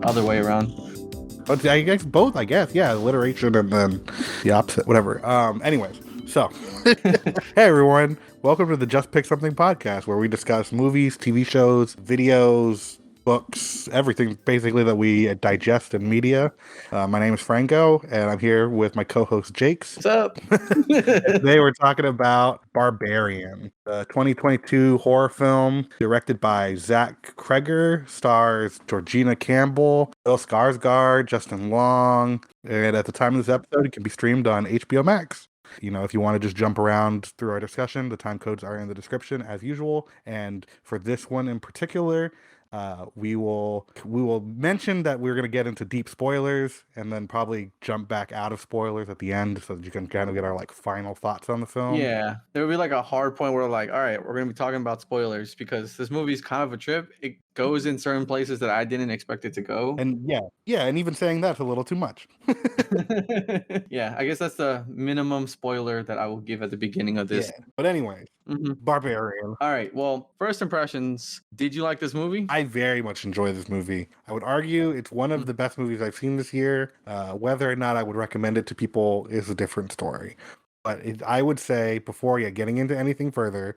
other way around. But I guess both, I guess. Yeah, alliteration and then the opposite, whatever. Anyways, so hey everyone, welcome to the Just Pick Something podcast, where we discuss movies, TV shows, videos, books, everything basically that we digest in media. My name is Franco, and I'm here with my co-host Jakes. What's up? Today we're talking about Barbarian, the 2022 horror film directed by Zach Kreger, stars Georgina Campbell, Bill Skarsgård, Justin Long, and at the time of this episode, it can be streamed on HBO Max. You know, if you want to just jump around through our discussion, the time codes are in the description as usual. And for this one in particular, we will mention that we're going to get into deep spoilers and then probably jump back out of spoilers at the end so that you can kind of get our like final thoughts on the film. Yeah, there will be like a hard point where like, all right, we're gonna be talking about spoilers because this movie's kind of a trip. It goes in certain places that I didn't expect it to go. And yeah, and even saying that's a little too much. Yeah, I guess that's the minimum spoiler that I will give at the beginning of this. Yeah, but anyways, Barbarian. All right, well, first impressions, did you like this movie? I very much enjoy this movie. I would argue it's one of the best movies I've seen this year. Whether or not I would recommend it to people is a different story. But I would say, before getting into anything further,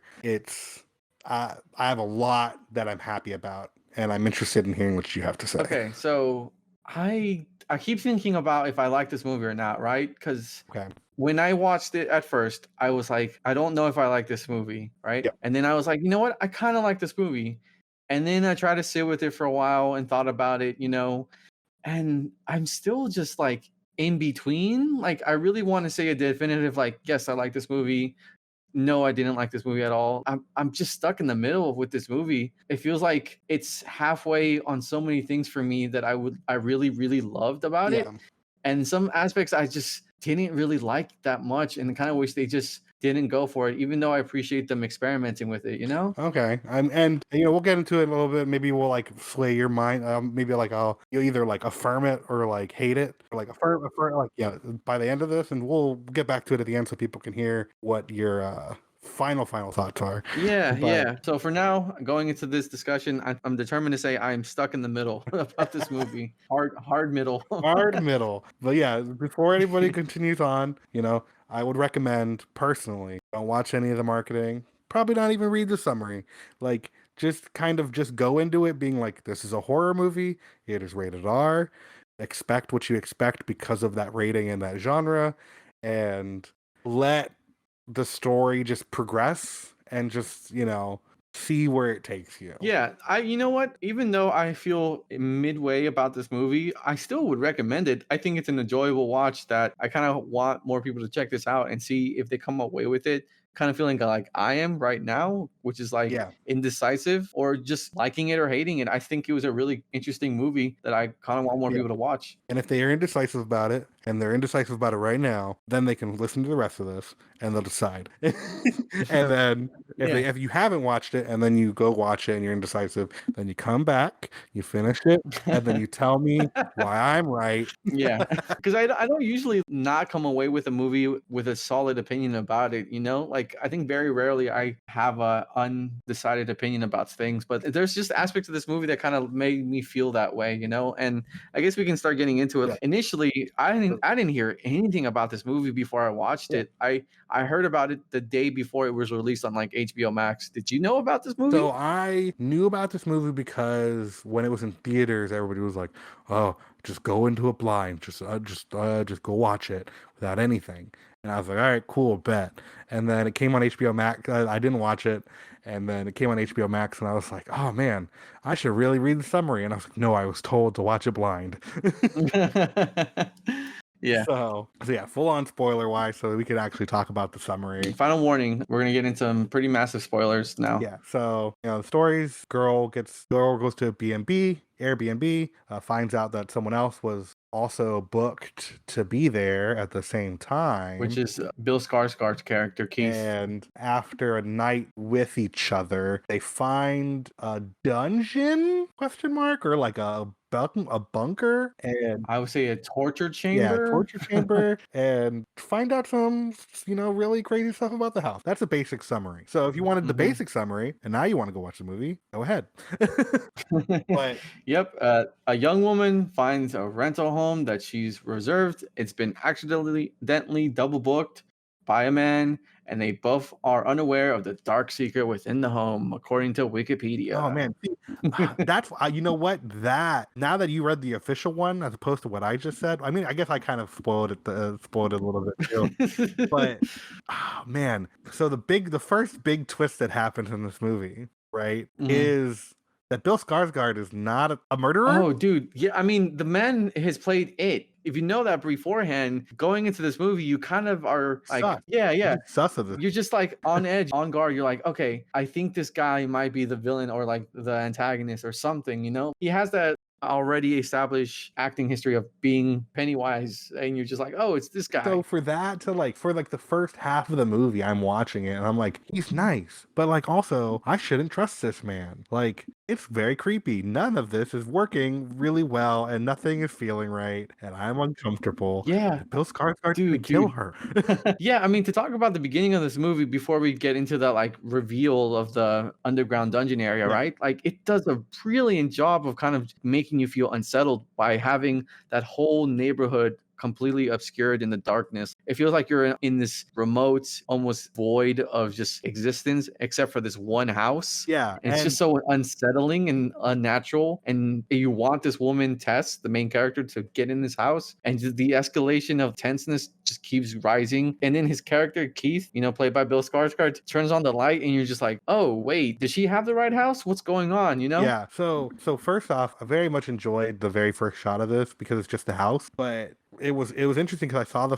I have a lot that I'm happy about, and I'm interested in hearing what you have to say. Okay, so I keep thinking about if I like this movie or not, right? Because when I watched it at first, I was like, I don't know if I like this movie, right? Yep. And then I was like, you know what? I kind of like this movie. And then I tried to sit with it for a while and thought about it, and I'm still just like in between. Like, I really want to say a definitive, like, yes, I like this movie. No, I didn't like this movie at all. I'm just stuck in the middle with this movie. It feels like it's halfway on so many things for me that I really, really loved about it. And some aspects I just didn't really like that much and kind of wish they just didn't go for it, even though I appreciate them experimenting with it, Okay. And we'll get into it a little bit. Maybe we'll like sway your mind. Maybe like you'll either like affirm it or like hate it, or like affirm like by the end of this, and we'll get back to it at the end so people can hear what your final thoughts are. Yeah. So for now, going into this discussion, I'm determined to say I'm stuck in the middle about this movie. Hard middle. Hard middle. But yeah, before anybody continues on, I would recommend personally, don't watch any of the marketing. Probably not even read the summary. Like, just go into it being like, this is a horror movie. It is rated R. Expect what you expect because of that rating and that genre, and let the story just progress and just, see where it takes you. Yeah, you know what? Even though I feel midway about this movie, I still would recommend it. I think it's an enjoyable watch that I kind of want more people to check this out and see if they come away with it kind of feeling like I am right now, which is like indecisive or just liking it or hating it. I think it was a really interesting movie that I kind of want more people to watch. And if they are indecisive about it, and they're indecisive about it right now, then they can listen to the rest of this and they'll decide. And then if you haven't watched it and then you go watch it and you're indecisive, then you come back, you finish it, and then you tell me why I'm right. Yeah, because I don't usually not come away with a movie with a solid opinion about it, like I think very rarely I have a undecided opinion about things, but there's just aspects of this movie that kind of made me feel that way, and I guess we can start getting into it. Initially, I didn't hear anything about this movie before I watched it. I heard about it the day before it was released on like HBO Max. Did you know about this movie? So I knew about this movie because when it was in theaters, everybody was like, "Oh, just go into it blind. Just go watch it without anything." And I was like, "All right, cool, bet." And then it came on HBO Max. I didn't watch it, and then it came on HBO Max, and I was like, "Oh man, I should really read the summary." And I was like, "No, I was told to watch it blind." Yeah. So yeah, full on spoiler wise, so we could actually talk about the summary. Final warning: we're gonna get into some pretty massive spoilers now. Yeah. So the stories: girl goes to Airbnb, finds out that someone else was also booked to be there at the same time, which is Bill Skarsgård's character Keith. And after a night with each other, they find a dungeon ? Or like a a bunker and I would say a torture yeah, chamber. torture chamber and find out some, really crazy stuff about the house. That's a basic summary. So if you wanted the Mhm. basic summary and now you want to go watch the movie, go ahead. But Yep, a young woman finds a rental home that she's reserved. It's been accidentally double booked by a man, and they both are unaware of the dark secret within the home, according to oh Wikipedia. man, see, that's you know what? That now that you read the official one as opposed to what I just said, I mean, I guess I kind of spoiled it a little bit too. But oh, man, so the first big twist that happens in this movie, right, Mhm. is that Bill Skarsgård is not a murderer. Oh, dude. Yeah, I mean, the man has played it. If you know that beforehand, going into this movie, you kind of are like, Sus. yeah, yeah. He's sus of this. You're just like on edge, on guard. You're like, okay, I think this guy might be the villain or like the antagonist or something, you know? He has that already established acting history of being Pennywise, and you're just like, oh, it's this So guy. for that to like for like the first half of the movie, I'm watching it and I'm like, he's nice, but like also I shouldn't trust this man. Like it's very creepy. None of this is working really well, and nothing is feeling right, and I'm uncomfortable. Yeah, And Bill Skarsgård's gonna kill dude. her. Yeah, I mean, to talk about the beginning of this movie before we get into the like reveal of the underground dungeon area, Yeah, right? Like, it does a brilliant job of kind of making you feel unsettled by having that whole neighborhood completely obscured in the darkness. It feels like you're in this remote, almost void of just existence, except for this one house. yeah, And it's just so unsettling and unnatural. And you want this woman, Tess, the main character, to get in this house. And just the escalation of tenseness just keeps rising. And then his character, Keith, played by Bill Skarsgård, turns on the light and you're just like, oh, wait, does she have the right house? What's going on? You know? yeah. So first off, I very much enjoyed the very first shot of this because it's just the house, but it was interesting because I saw the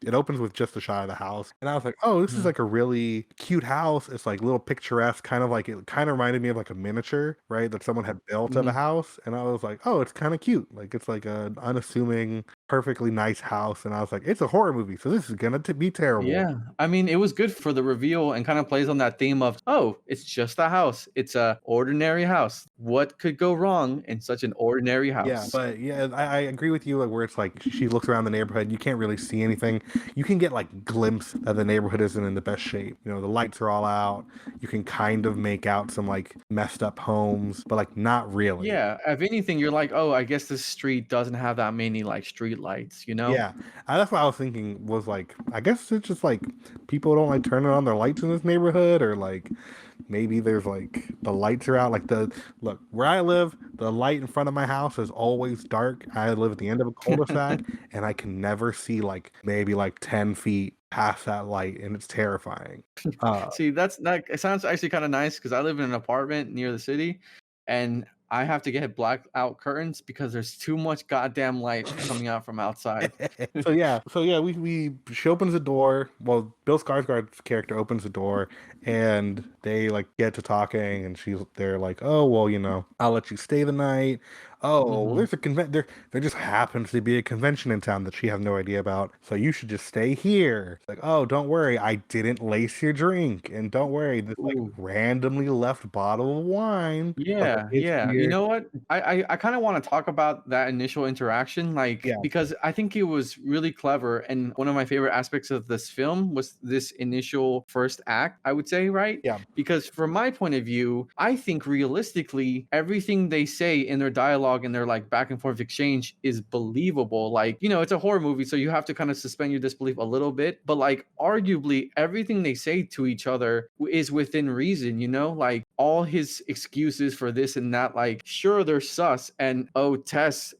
it opens with just a shot of the house, and I was like, oh, this is Mhm. like a really cute house. It's like little picturesque, kind of like it kind of reminded me of like a miniature, right, that someone had built of a Mhm. house, and I was like, oh, it's kind of cute. Like it's like an unassuming, perfectly nice house, and I was like, it's a horror movie, so this is gonna be terrible. Yeah. I mean, it was good for the reveal and kind of plays on that theme of, oh, it's just a house. It's a ordinary house. What could go wrong in such an ordinary Yeah, house? but yeah, I agree with you. Like where it's like she looks around the neighborhood, you can't really see anything. You can get like glimpse that the neighborhood isn't in the best shape. You know, the lights are all out. You can kind of make out some like messed up homes, but like not really. Yeah. If anything, you're like, oh, I guess this street doesn't have that many like street lights, you know? Yeah, that's what I was thinking. Was like, I guess it's just like people don't like turning on their lights in this neighborhood, or like maybe there's like the lights are out. Like the look where I live, the light in front of my house is always dark. I live at the end of a cul-de-sac, and I can never see like maybe like 10 feet past that light, and it's terrifying. Uh, See, that it sounds actually kind of nice because I live in an apartment near the city, and I have to get blackout curtains because there's too much goddamn light coming out from outside. so yeah, we she opens the door. Well, Bill Skarsgård's character opens the door, and they like get to talking, and they're like, oh well, I'll let you stay the night. Oh, well, Mhm. there's a there just happens to be a convention in town that she has no idea about, so you should just stay here. It's like, oh, don't worry, I didn't lace your drink, and don't worry, this like Ooh. randomly left bottle of wine Yeah, is yeah. You here. know what? I kind of want to talk about that initial interaction, like Yeah, because I think it was really clever, and one of my favorite aspects of this film was this initial first act. I would say, right? yeah, Because from my point of view, I think realistically, everything they say in their dialogue and their like back and forth exchange is believable. Like, it's a horror movie, so you have to kind of suspend your disbelief a little bit, but like arguably everything they say to each other is within reason, like all his excuses for this and that, like, sure, they're sus, and oh Tess,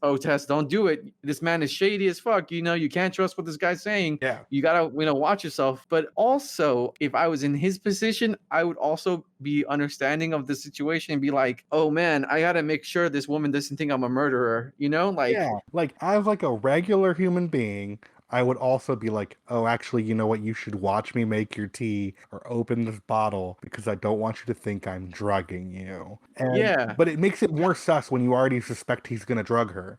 don't do it. This man is shady as fuck. You can't trust what this guy's saying. yeah. You gotta, watch yourself. But also, if I was in his position, I would also be understanding of the situation and be like, oh man, I gotta make sure this woman doesn't think I'm a murderer, like, Yeah, like as like a regular human being, I would also be like, oh, actually, you know what? You should watch me make your tea or open this bottle because I don't want you to think I'm drugging you. And Yeah. but it makes it more sus when you already suspect he's gonna drug her.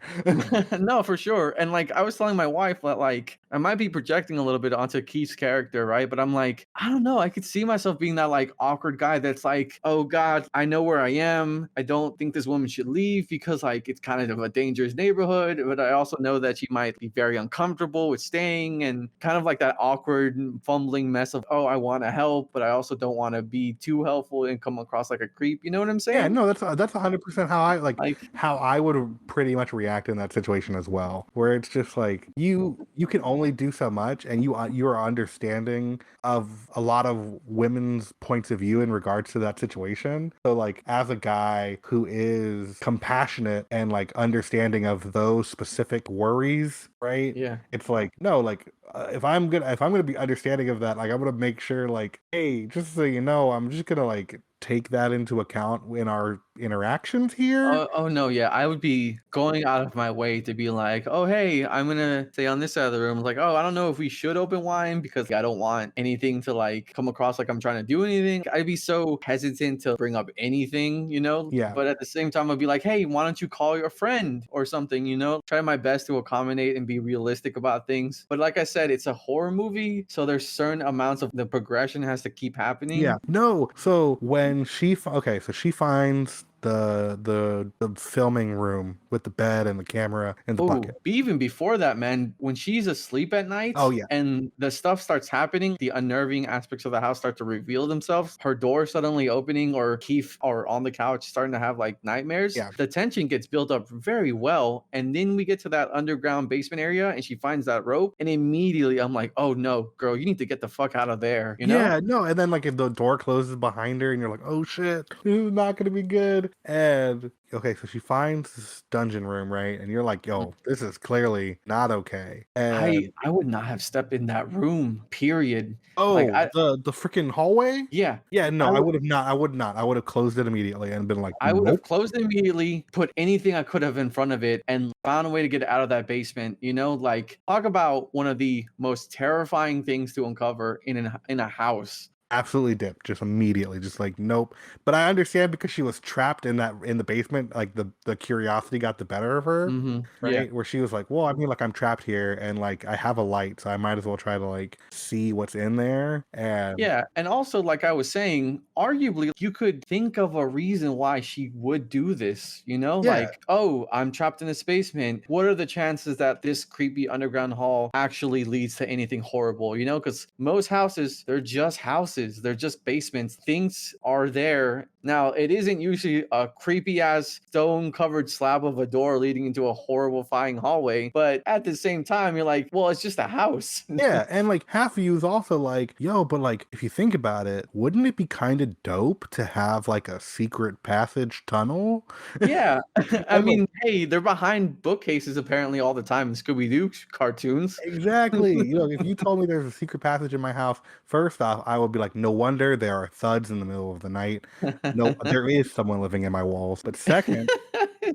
No, for sure. And like I was telling my wife that like I might be projecting a little bit onto Keith's character, right? But I'm like, I don't know. I could see myself being that like awkward guy that's like, oh God, I know where I am. I don't think this woman should leave because like it's kind of a dangerous neighborhood. But I also know that she might be very uncomfortable with staying and kind of like that awkward fumbling mess of, oh, I want to help, but I also don't want to be too helpful and come across like a creep. You know what I'm Yeah, saying? no, that's 100% how I like Like, how I would pretty much react in that situation as well. Where it's just like you can only do so much, and you are understanding of a lot of women's points of view in regards to that situation. So like as a guy who is compassionate and like understanding of those specific worries, right? yeah. It's like no, like if I'm gonna be understanding of that, like I'm gonna make sure like, hey, just so you know, I'm just gonna like take that into account in our interactions here. Oh no, yeah. I would be going out of my way to be like, oh hey, I'm gonna stay on this side of the room. Like, oh, I don't know if we should open wine because I don't want anything to like come across like I'm trying to do anything. I'd be so hesitant to bring up anything, you know. Yeah. But at the same time, I'd be like, hey, why don't you call your friend or something, you know? Try my best to accommodate and be realistic about things. But like I said, it's a horror movie, so there's certain amounts of the progression has to keep Yeah. happening. No. So when okay, so she finds the filming room with the bed and the camera and the Oh, bucket. even before that, man, when she's asleep at Oh night yeah. and the stuff starts happening, the unnerving aspects of the house start to reveal themselves. Her door suddenly opening, or Keith or on the couch starting to have like nightmares. Yeah. The tension gets built up very well. And then we get to that underground basement area and she finds that rope. And immediately I'm like, oh no, girl, you need to get the fuck out of there, you know? Yeah, no, and then like if the door closes behind her and you're like, oh shit, this is not gonna be good. And okay, so she finds this dungeon room, right? And you're like, yo, this is clearly not okay. And I would not have stepped in that room, period. Like oh, the freaking hallway? yeah, Yeah, no, I I would would have not. I would not. I would have closed it immediately and been like, I would have nope. closed it immediately, put anything I could have in front of it, and found a way to get out of that basement. You know, like talk about one of the most terrifying things to uncover in a house. Absolutely dipped, just immediately, just like nope. But I understand because she was trapped in the basement, like the curiosity got the better of her, Yeah. right? Where she was like, well, I mean, like I'm trapped here and like I have a light, so I might as well try to like see what's in there. And Yeah, and also, like I was saying, arguably, you could think of a reason why she would do this. You know, yeah, like, oh, I'm trapped in this basement. What are the chances that this creepy underground hall actually leads to anything horrible? You know, because most houses, they're just houses, they're just basements. Things are there. Now, it isn't usually a creepy ass stone covered slab of a door leading into a horrifying hallway, but at the same time, you're like, well, it's just a house. yeah, and like half of you is also like, yo, but like if you think about it, wouldn't it be kind of dope to have like a secret passage tunnel? Yeah. I And like mean, hey, they're behind bookcases apparently all the time in Scooby-Doo cartoons. exactly. You know, if you told me there's a secret passage in my house, first off, I would be like, no wonder there are thuds in the middle of the night. No, there is someone living in my walls. But second,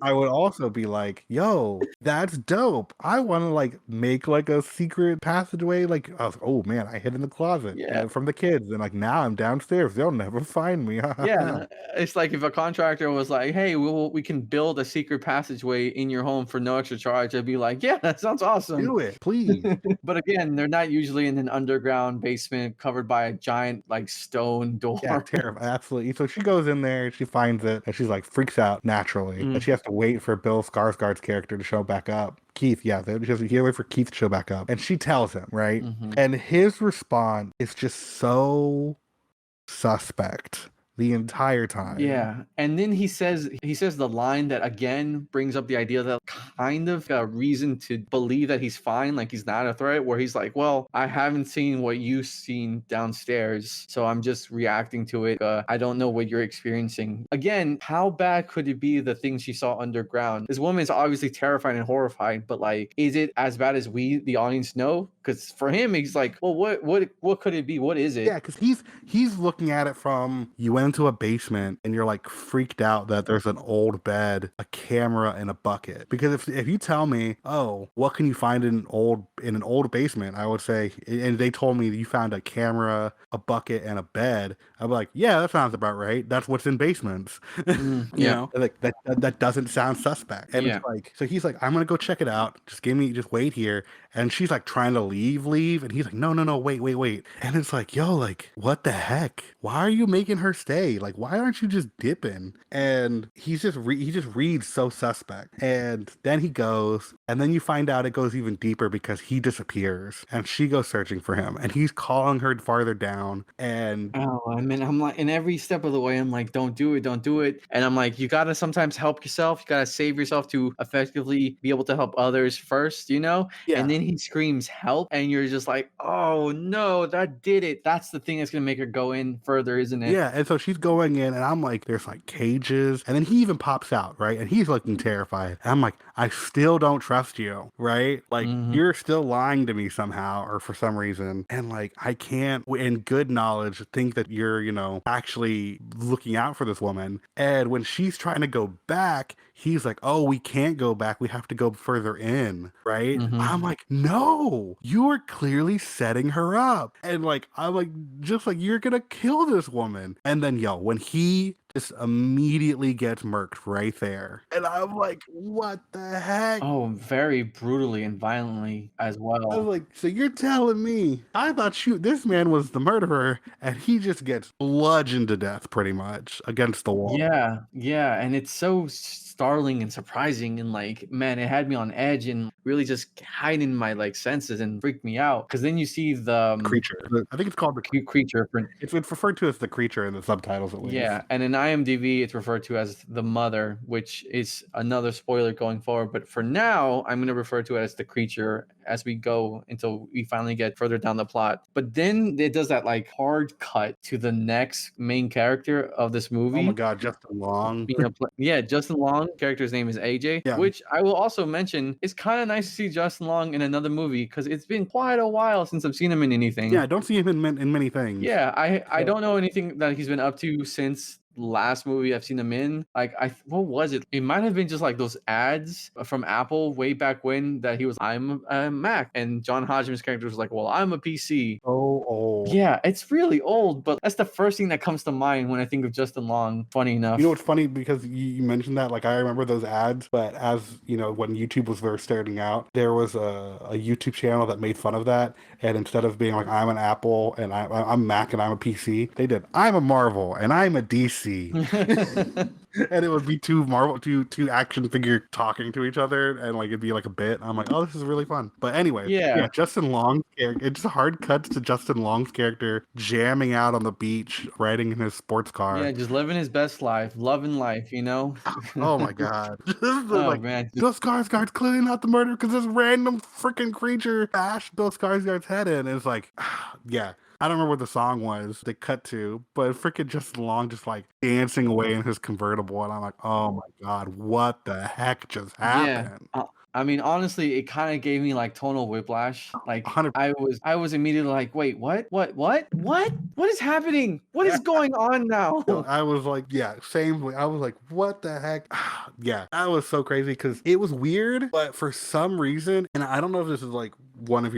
I would also be like, yo, that's dope. I want to like make like a secret passageway. Like, oh man, I hid in the closet Yeah. from the kids, and like now I'm downstairs. They'll never find me. Yeah, it's like if a contractor was like, "Hey, we can build a secret passageway in your home for no extra charge," I'd be like, "Yeah, that sounds awesome." Do it, please. But again, they're not usually in an underground basement covered by a giant like stone Yeah, door. terrible. Absolutely. So she goes in there, she finds it, and she's like freaks out naturally. And Mm, she has to wait for Bill Skarsgård's character to show back up. Keith, yeah, she has to wait for Keith to show back up. And she tells him, right? mhm. And his response is just so suspect the entire time. Yeah, and then he says the line that again brings up the idea that kind of a reason to believe that he's fine, like he's not a threat, where he's like, "Well, I haven't seen what you've seen downstairs, so I'm just reacting to it. I don't know what you're experiencing." Again, how bad could it be the things she saw underground? This woman is obviously terrified and horrified, but like, is it as bad as we, the audience, know? Because for him, he's like, "Well, what could it be? What is it?" Yeah, because he's looking at it from you went into a basement and you're like freaked out that there's an old bed, a camera, and a bucket. Because if you tell me, oh, what can you find in an old in an old basement, I would say, and they told me you found a camera, a bucket, and a bed. I'm like, yeah, that sounds about right. That's what's in basements. You Yeah. know, like that doesn't sound suspect. And it's Yeah. like, so he's like, I'm gonna go check it out. Just wait here. And she's like trying to leave. And he's like, no, wait. And it's like, yo, like, what the heck? Why are you making her stay? Like, why aren't you just dipping? And he just reads so suspect. And then he goes, and then you find out it goes even deeper because he disappears and she goes searching for him and he's calling her farther down. And Oh, I mean, I'm like, in every step of the way, I'm like, don't do it. And I'm like, you gotta sometimes help yourself. You gotta save yourself to effectively be able to help others first, you know? And yeah, then he screams help, and you're just like, oh no, that did it. That's the thing that's gonna make her go in further, isn't it? yeah. And so she's going in and I'm like, there's like cages. And then he even pops out, right? And he's looking terrified. And I'm like, I still don't trust you, right? Like, Mhm. you're still lying to me somehow or for some reason. And like, I can't, in good knowledge, think that you're, actually looking out for this woman. And when she's trying to go back, he's like, oh, we can't go back. We have to go further in, right? Mhm. I'm like, no, you are clearly setting her up. And like, I'm like, just like, you're gonna kill this woman. And then, yo, when he just immediately gets murked right there. And I'm like, what the heck? Oh, very brutally and violently as I was well. like, so you're telling me I thought this man was the murderer and he just gets bludgeoned to death pretty much against the wall. Yeah, yeah, and it's so startling and surprising, and like, man, it had me on edge and really just heightened my like senses and freaked me out. Because then you see the Creature. I think it's called the cute creature for it's referred to as the creature in the subtitles at least. yeah, and in IMDb it's referred to as the mother, which is another spoiler going forward. But for now, I'm gonna refer to it as the creature as we go until we finally get further down the plot. But then it does that like hard cut to the next main character of this Oh my movie. god, Justin Long. Yeah, Justin Long, character's name is AJ, Yeah. which I will also mention, it's kind of nice to see Justin Long in another movie because it's been quite a while since I've seen him in anything. Yeah, I don't see him in many things. Yeah, I So- don't know anything that he's been up to since last movie I've seen him in. Like, what was it? It might have been just like those ads from Apple way back when that he was, I'm a Mac, and John Hodgman's character was like, well, I'm a PC. Oh, oh. Yeah, it's really old, but that's the first thing that comes to mind when I think of Justin Long. Funny enough. You know what's funny, because you mentioned that, like, I remember those ads, but as you know, when YouTube was first starting out, there was a YouTube channel that made fun of that, and instead of being like, I'm an Apple and I'm Mac and I'm a PC, they did, I'm a Marvel and I'm a DC. And it would be two action figure talking to each other, and like it'd be like a bit. I'm like, oh, this is really fun. But anyway, Yeah. Justin Long's character, it's just hard cuts to Justin Long's character jamming out on the beach, riding in his sports car. Yeah, just living his best life, loving life, you know? Oh my god. This is Oh, like, man. Bill Skarsgård's clearly not the murderer because this random freaking creature bashed Bill Skarsgård's head in. And it's like, yeah. I don't remember what the song was they cut to, but freaking Justin Long just like dancing away in his convertible. And I'm like, oh my god, what the heck just Yeah. happened? I mean, honestly, it kind of gave me like tonal whiplash. Like 100%. I was immediately like, wait, what? What is happening? What is going on now? I was like, yeah, same way. I was like, what the heck? Yeah, that was so crazy because it was weird, but for some reason, and I don't know if this is like one of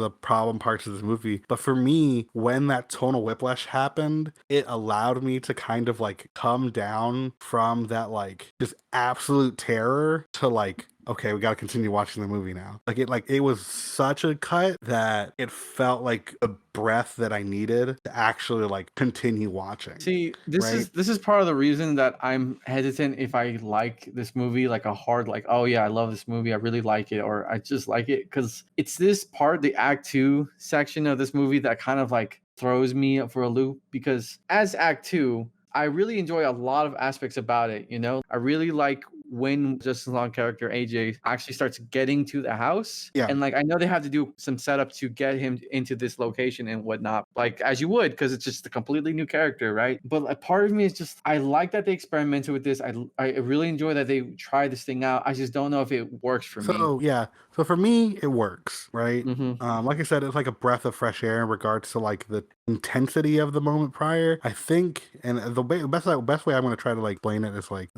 the problem parts of this movie, but for me, when that tonal whiplash happened, it allowed me to kind of like come down from that like just absolute terror to like, okay, we got to continue watching the movie now. It was such a cut that it felt like a breath that I needed to actually like continue watching. See, this Right? is part of the reason that I'm hesitant if I like this movie, like a hard, like, oh yeah, I love this movie, I really like it, or I just like it, because it's this part, the Act 2 section of this movie, that kind of like throws me for a loop, because as Act 2, I really enjoy a lot of aspects about it, you know? I really like when Justin Long character AJ actually starts getting to the house. Yeah. And like, I know they have to do some setup to get him into this location and whatnot, like as you would, because it's just a completely new character, right? But a part of me is just, I like that they experimented with this. I really enjoy that they tried this thing out. I just don't know if it works for me. So yeah, so for me, it works, right? Mhm. Like I said, it's like a breath of fresh air in regards to like the intensity of the moment prior. I think, and the best way I'm going to try to like explain it is like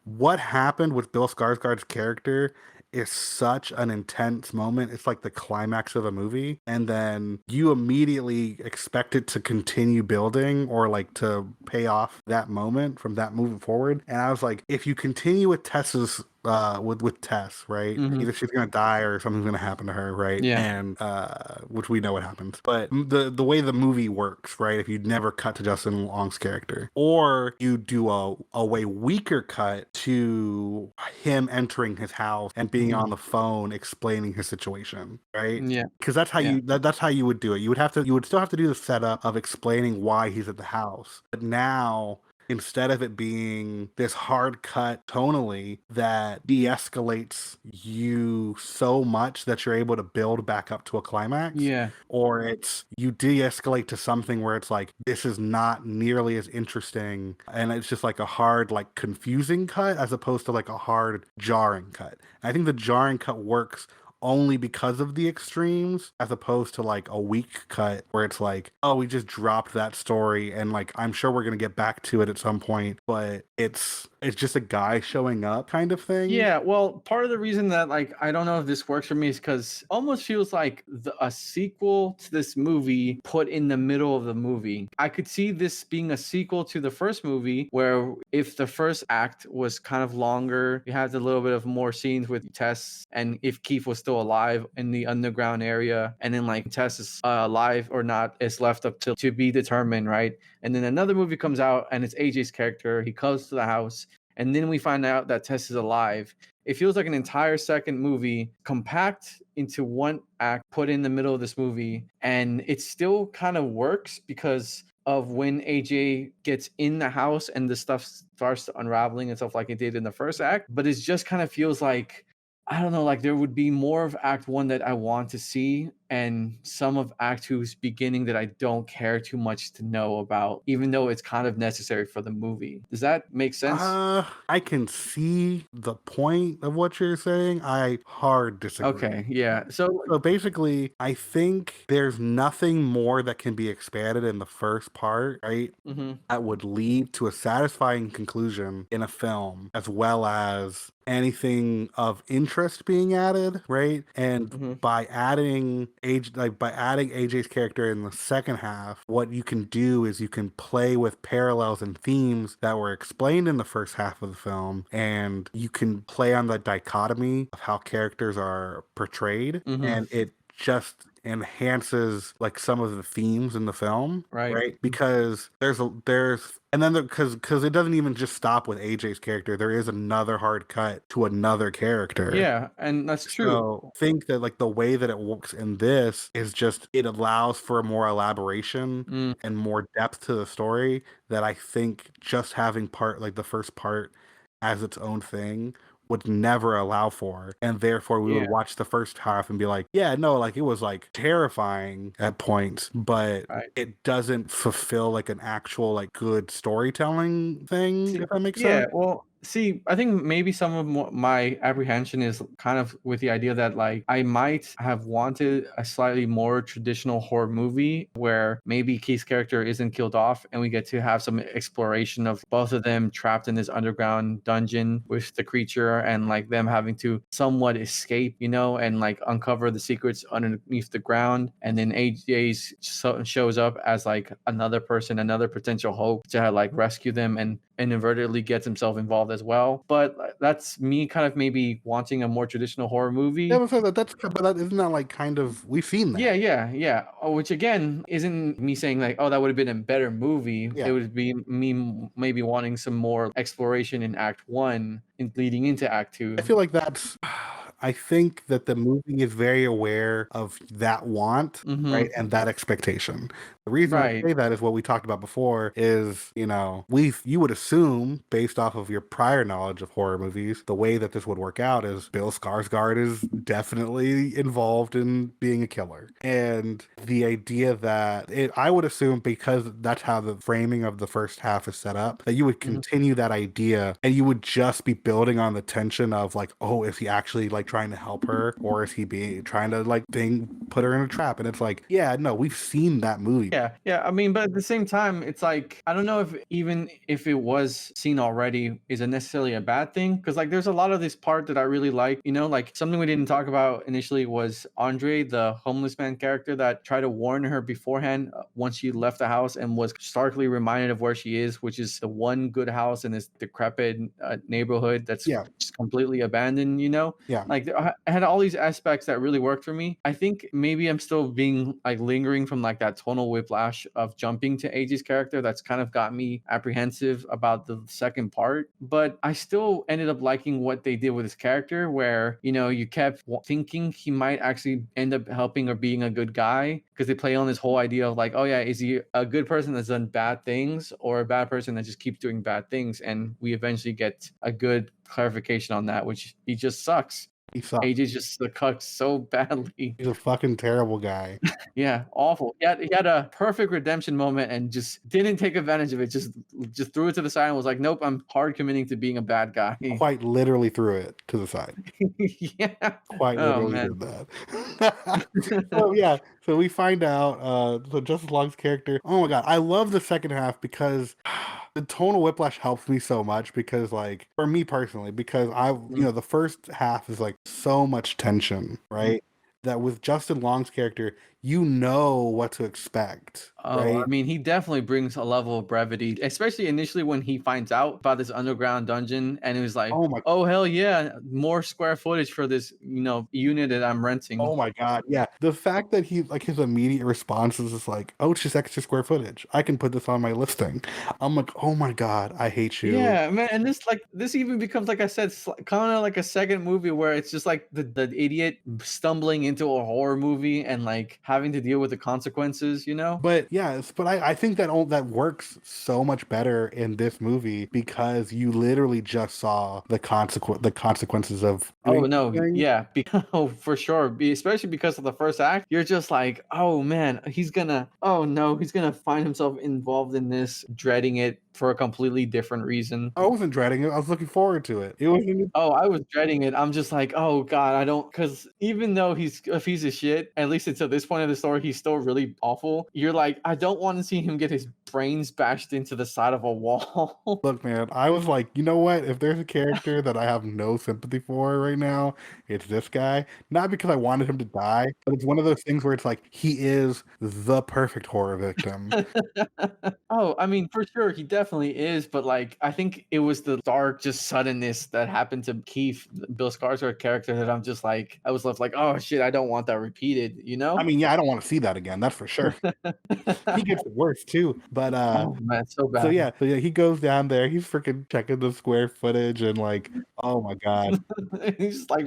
what happened with Bill Skarsgård's character is such an intense moment. It's like the climax of a movie, and then you immediately expect it to continue building or like to pay off that moment from that moving forward. And I was like, if you continue with Tess's with Tess, right? Mhm. Either she's gonna die or something's gonna happen to her, right? Yeah. And which we know what happens. But the way the movie works, right? If you never cut to Justin Long's character, or you do a way weaker cut to him entering his house and being Mhm. on the phone explaining his situation, right? Yeah. Because that's how Yeah. that's how you would do it. You would still have to do the setup of explaining why he's at the house. But now, instead of it being this hard cut tonally that de-escalates you so much that you're able to build back up to a climax, Yeah. or it's you de-escalate to something where it's like this is not nearly as interesting, and it's just like a hard, like confusing cut as opposed to like a hard jarring cut. I think the jarring cut works only because of the extremes, as opposed to like a weak cut where it's like, oh, we just dropped that story and like I'm sure we're gonna get back to it at some point, but it's just a guy showing up kind of thing. Yeah, well, part of the reason that like I don't know if this works for me is because almost feels like a sequel to this movie put in the middle of the movie. I could see this being a sequel to the first movie, where if the first act was kind of longer, you had a little bit of more scenes with Tess, and if Keith was still alive in the underground area, and then like Tess is alive or not is left up to be determined, right? And then another movie comes out and it's AJ's character. He comes to the house and then we find out that Tess is alive. It feels like an entire second movie compact into one act put in the middle of this movie, and it still kind of works because of when AJ gets in the house and the stuff starts unraveling and stuff like it did in the first act. But it just kind of feels like, I don't know, like there would be more of Act One that I want to see, and some of Act Two's beginning that I don't care too much to know about, even though it's kind of necessary for the movie. Does that make sense? I can see the point of what you're saying. I hard disagree. Okay, yeah. So, So basically, I think there's nothing more that can be expanded in the first part, right? mhm, That would lead to a satisfying conclusion in a film, as well as anything of interest being added, right? And mhm, by adding AJ's character in the second half, what you can do is you can play with parallels and themes that were explained in the first half of the film, and you can play on the dichotomy of how characters are portrayed, mhm, and it just enhances like some of the themes in the film, right. right? Because because it doesn't even just stop with AJ's character. There is another hard cut to another character. Yeah, and that's true. So I think that like the way that it works in this is just it allows for more elaboration Mm, and more depth to the story that I think just having part like the first part as its own thing would never allow for. And therefore we yeah, would watch the first half and be like, yeah, no, like it was like terrifying at points, but right. it doesn't fulfill like an actual like good storytelling thing, See, if that makes yeah, sense. well, see, I think maybe some of my apprehension is kind of with the idea that like I might have wanted a slightly more traditional horror movie where maybe Keith's character isn't killed off and we get to have some exploration of both of them trapped in this underground dungeon with the creature and like them having to somewhat escape, and like uncover the secrets underneath the ground. And then shows up as like another person, another potential hope to like rescue them and inadvertently gets himself involved as well. But that's me kind of maybe wanting a more traditional horror Yeah, movie. but that isn't that like kind of we've seen Yeah, that. yeah, yeah. Which again isn't me saying like, oh, that would have been a better movie. It Yeah. would be me maybe wanting some more exploration in Act One and leading into Act I Two. feel like that's I think that the movie is very aware of that want, right? Mm-hmm. And that expectation. The reason I Right. say that is what we talked about before is, you would assume based off of your prior knowledge of horror movies, the way that this would work out is Bill Skarsgård is definitely involved in being a killer. And the idea that I would assume because that's how the framing of the first half is set up, that you would Mhm. continue that idea and you would just be building on the tension of like, oh, is he actually like trying to help her, or is he being trying to like put her in a trap? And it's like, yeah, no, we've seen that movie. Yeah. I mean, but at the same time, it's like I don't know if even if it was seen already is it necessarily a bad thing, because like there's a lot of this part that I really like. Like something we didn't talk about initially was Andre, the homeless man character that tried to warn her beforehand once she left the house and was starkly reminded of where she is, which is the one good house in this decrepit neighborhood that's just completely abandoned. Yeah. Like I had all these aspects that really worked for me. I think maybe I'm still being like lingering from like that tonal whiplash of jumping to AJ's character that's kind of got me apprehensive about the second part. But I still ended up liking what they did with his character, where you kept thinking he might actually end up helping or being a good guy, because they play on this whole idea of like, oh yeah, is he a good person that's done bad things or a bad person that just keeps doing bad things? And we eventually get a good clarification on that, which he just sucks. He sucks. AJ just sucks so badly. He's a fucking terrible guy. Yeah, awful. He had a perfect redemption moment and just didn't take advantage of it. Just threw it to the side and was like, nope, I'm hard committing to being a bad guy. Quite literally threw it to the side. Yeah. Quite literally did that. So we find out so Justice Long's character. Oh my god, I love the second half because the tonal whiplash helps me so much, because like for me personally, because the first half is like so much tension, right? That with Justin Long's character, you know what to expect. Oh, right? I mean, he definitely brings a level of brevity, especially initially when he finds out about this underground dungeon, and it was like, oh hell yeah, more square footage for this, unit that I'm renting. Oh my god, yeah. The fact that he like his immediate response is just like, oh, it's just extra square footage. I can put this on my listing. I'm like, oh my god, I hate you. Yeah, man, and this even becomes, like I said, kind of like a second movie where it's just like the idiot stumbling into a horror movie and like having to deal with the consequences, But yes, but I think that that works so much better in this movie, because you literally just saw the consequences of for sure, especially because of the first act. You're just like, oh man, he's gonna find himself involved in this, dreading it for a completely different reason. I wasn't dreading it. I was looking forward to it. It was. Oh, I was dreading it. I'm just like, oh god, because even though he's a piece of shit, at least until this point of the story, he's still really awful. You're like, I don't want to see him get his brains bashed into the side of a wall. Look, man, I was like, you know what? If there's a character that I have no sympathy for right now, it's this guy. Not because I wanted him to die, but it's one of those things where it's like, he is the perfect horror victim. Oh, I mean, for sure, he definitely is. But like, I think it was the dark, just suddenness that happened to Keith, Bill Skarsgård character, that I'm just like, I was left like, oh shit, I don't want that repeated. I mean, yeah, I don't want to see that again. That's for sure. He gets worse too. But oh man, so bad. So yeah, he goes down there. He's freaking checking the square footage and like, oh my god, he's like,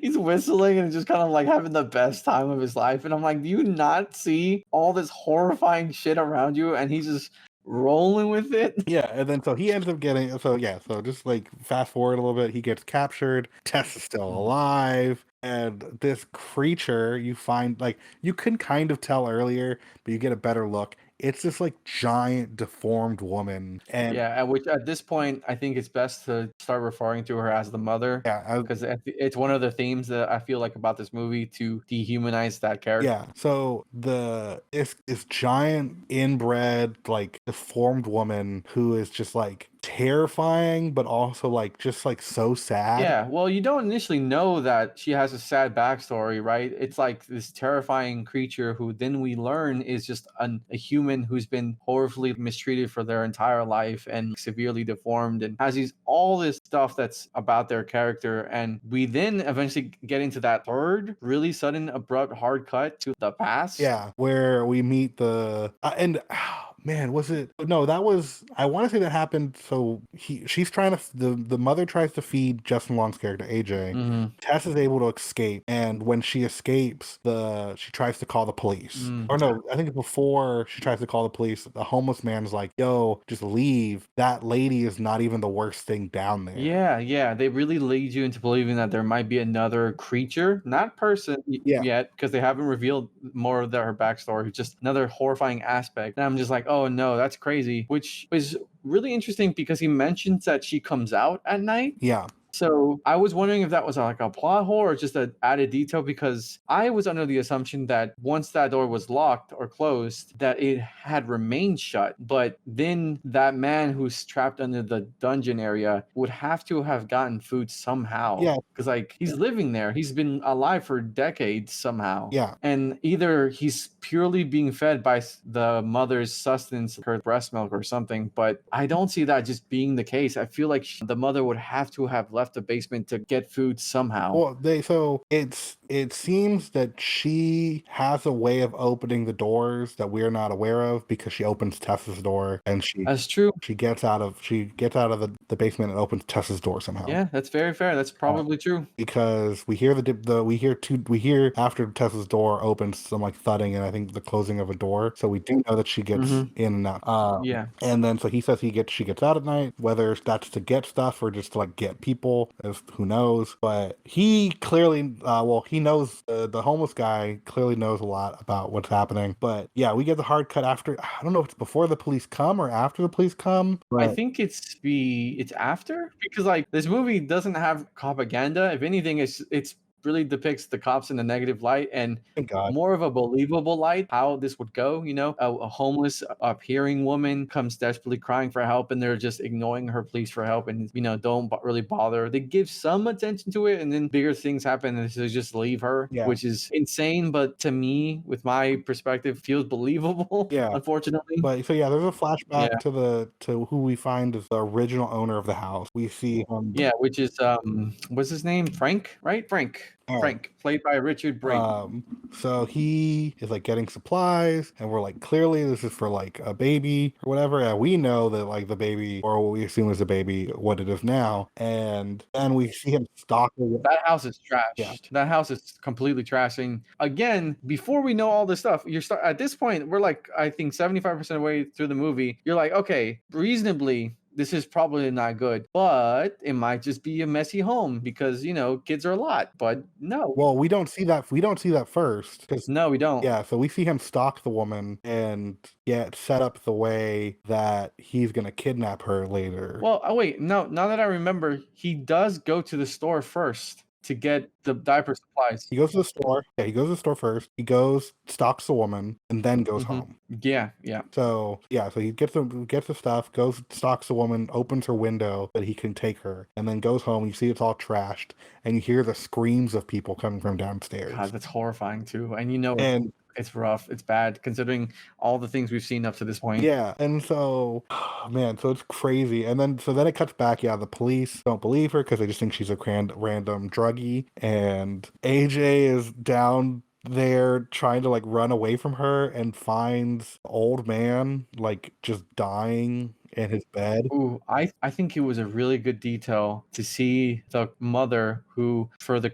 he's whistling and just kind of like having the best time of his life. And I'm like, do you not see all this horrifying shit around you? And he's just rolling with it. Yeah, and then so he ends up getting so just like fast forward a little bit, he gets captured. Tess is still alive. And this creature you find, like, you can kind of tell earlier, but you get a better look. It's this like giant deformed woman. And yeah, which at this point I think it's best to start referring to her as the mother. Yeah, because it's one of the themes that I feel like about this movie, to dehumanize that character. Yeah, so this giant inbred like deformed woman who is just like terrifying, but also like just like so sad. Yeah, well, you don't initially know that she has a sad backstory, right? It's like this terrifying creature who then we learn is just a human who's been horribly mistreated for their entire life and severely deformed, and has all this stuff that's about their character. And we then eventually get into that third really sudden, abrupt, hard cut to the past. Yeah, where we meet the man, was it? No, that was. I want to say that happened. So she's trying to. The mother tries to feed Justin Long's character AJ. Mm-hmm. Tess is able to escape, and when she escapes, she tries to call the police. Or no, I think before she tries to call the police, the homeless man's like, "Yo, just leave. That lady is not even the worst thing down there." Yeah. They really lead you into believing that there might be another creature, not person yet, because they haven't revealed more of her backstory. Just another horrifying aspect. And I'm just like, oh no, that's crazy. Which is really interesting because he mentions that she comes out at night. Yeah. So I was wondering if that was like a plot hole or just an added detail because I was under the assumption that once that door was locked or closed, that it had remained shut. But then that man who's trapped under the dungeon area would have to have gotten food somehow. Yeah, Because like he's living there. He's been alive for decades somehow. yeah. And either he's purely being fed by the mother's sustenance, her breast milk or something, but I don't see that just being the case. I feel like the mother would have to have left the basement to get food somehow. Well, it seems that she has a way of opening the doors that we're not aware of because she opens Tessa's door and That's true. she gets out of the basement and opens Tessa's door somehow. Yeah, that's very fair. That's probably true. Because we hear we hear after Tessa's door opens some like thudding and I think the closing of a door. So we do know that she gets Mhm. in and out. Yeah. And then so he says she gets out at night, whether that's to get stuff or just to like get people, who knows. But he clearly, he knows the homeless guy clearly knows a lot about what's happening. But yeah, we get the hard cut after. I don't know if it's before the police come or after the police come. I But think it's after because like this movie doesn't have propaganda. If anything, it's really depicts the cops in a negative light and thank God. more of a believable light how this would go. You know, a homeless appearing woman comes desperately crying for help and they're just ignoring her pleas for help and don't really bother. They give some attention to it and then bigger things happen and they just leave her, Yeah. which is insane. But to me, with my perspective, feels believable. Yeah. Unfortunately. But so yeah, there's a flashback Yeah. to who we find is the original owner of the house. We see him. Yeah, which is what's his name? Frank, right? Frank. Alright. Frank, played by Richard Brake. So he is like getting supplies, and we're like, clearly this is for like a baby or whatever. And we know that like the baby, or what we assume is a baby, what it is now. And then we see him stalking. That house is trashed. Yeah. That house is completely trashing. Again, before we know all this stuff, at this point, we're like, I think 75% of the way through the movie, you're like, okay, reasonably, this is probably not good, but it might just be a messy home because kids are a lot. But no, Well, we don't see that. We don't see that first. no, we don't. Yeah, so we see him stalk the woman and get set up the way that he's gonna kidnap her later. Well, oh wait, no. Now that I remember, he does go to the store first to get the diaper supplies. He goes to the store. Yeah, he goes to the store first. He goes, stalks the woman, and then goes home. Yeah, yeah. So yeah, so he gets the stuff, goes, stalks the woman, opens her window that he can take her, and then goes home. You see it's all trashed, and you hear the screams of people coming from downstairs. God, that's horrifying too. And And it's rough. It's bad considering all the things we've seen up to this point. yeah, and so, man, so it's crazy. And then it cuts back. Yeah, the police don't believe her because they just think she's a random druggie. And AJ is down there trying to like run away from her and finds the old man like just dying in his bed. Ooh, I think it was a really good detail to see the mother who, for the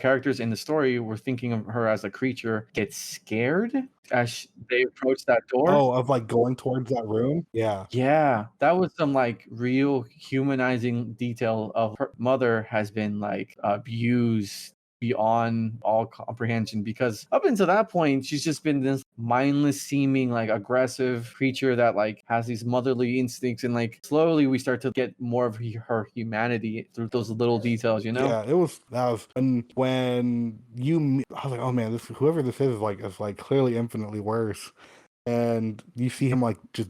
characters in the story, were thinking of her as a creature, get scared as they approach that door. Oh, of like going towards that room? Yeah. Yeah, that was some like real humanizing detail of her mother has been like abused beyond all comprehension because up until that point she's just been this mindless seeming like aggressive creature that like has these motherly instincts and like slowly we start to get more of her humanity through those little details. Yeah, that was and when I was like, oh man, whoever this is like clearly infinitely worse. And you see him like just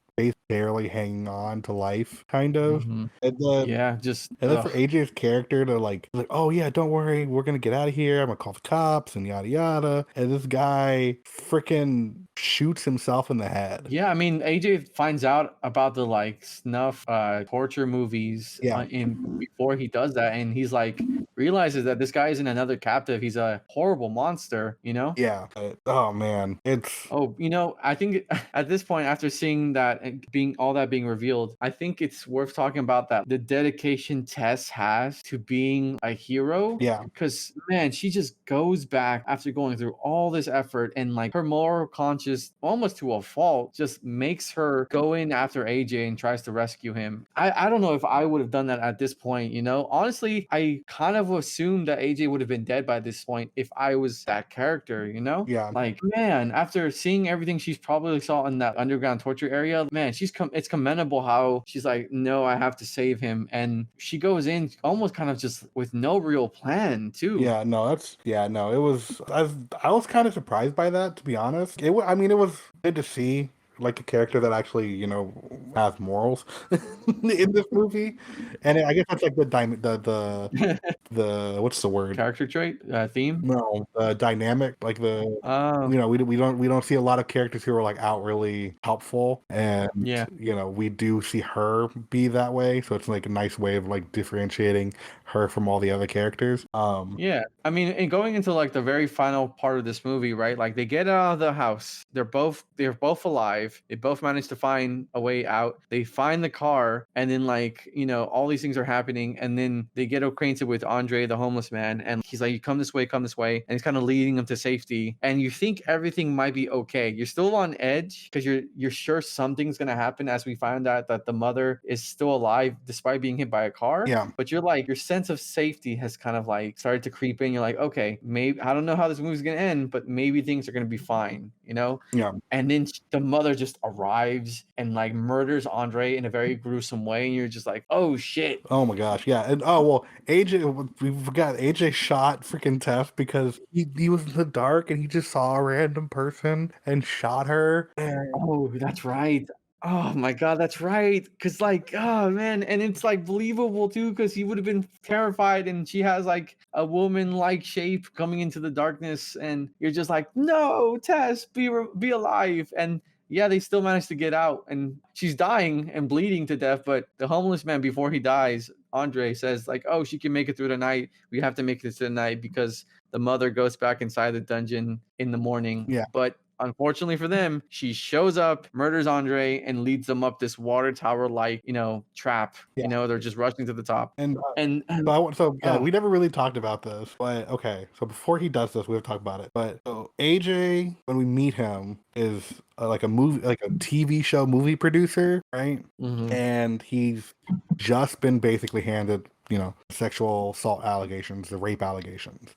barely hanging on to life, kind of. Mhm. And then Yeah, for AJ's character to like, oh yeah, don't worry, we're gonna get out of here. I'm gonna call the cops and yada yada. And this guy freaking shoots himself in the head. Yeah, I mean, AJ finds out about the like snuff torture movies before he does that, and he's like realizes that this guy isn't another captive; he's a horrible monster. Yeah. Oh man, it's I think at this point, after seeing that and being revealed, I think it's worth talking about that the dedication Tess has to being a hero. Yeah. Because man, she just goes back after going through all this effort and like her moral conscience, almost to a fault, just makes her go in after AJ and tries to rescue him. I don't know if I would have done that at this point. Honestly, I kind of of assumed that AJ would have been dead by this point if I was that character, you know? Yeah. Like, man, after seeing everything she's probably saw in that underground torture area, man, it's commendable how she's like, no, I have to save him. And she goes in almost kind of just with no real plan, too. Yeah, no, it was. I was kind of surprised by that, to be honest. I mean, it was good to see like a character that actually, has morals in this movie, and I guess that's like the what's the word? Character trait, theme. No, the dynamic, like Oh, we don't see a lot of characters who are like out really helpful, and yeah. we do see her be that way, so it's like a nice way of like differentiating her from all the other characters. Yeah. I mean, and going into like the very final part of this movie, right? Like they get out of the house. They're both alive. They both manage to find a way out. They find the car, and then like, all these things are happening, and then they get acquainted with Andre, the homeless man, and he's like, "You come this way, and he's kind of leading them to safety. And you think everything might be okay. You're still on edge because you're sure something's gonna happen as we find out that the mother is still alive despite being hit by a car. Yeah. But you're like, your sense of safety has kind of like started to creep in. You're like, okay, maybe I don't know how this movie's gonna end, but maybe things are gonna be fine, Yeah. And then the mother just arrives and like murders Andre in a very gruesome way, and you're just like, oh shit. Oh my gosh, yeah, and oh well, AJ, we forgot AJ shot freaking Tef because he was in the dark and he just saw a random person and shot her. Oh, that's right. Oh my God, that's right. Because, like, oh man, and it's like believable too, because he would have been terrified, and she has like a woman-like shape coming into the darkness, and you're just like, no, Tess, be alive. And yeah, they still managed to get out, and she's dying and bleeding to death. But the homeless man, before he dies, Andre says like, oh, she can make it through the night. We have to make it through the night because the mother goes back inside the dungeon in the morning. Yeah. But unfortunately for them, she shows up, murders Andre, and leads them up this water tower like, trap. Yeah. They're just rushing to the top. And Oh, we never really talked about this, but okay. So before he does this, we have to talk about it. But so AJ, when we meet him, is like a movie, like a TV show movie producer, right? mhm. And he's just been basically handed, sexual assault allegations, the rape allegations,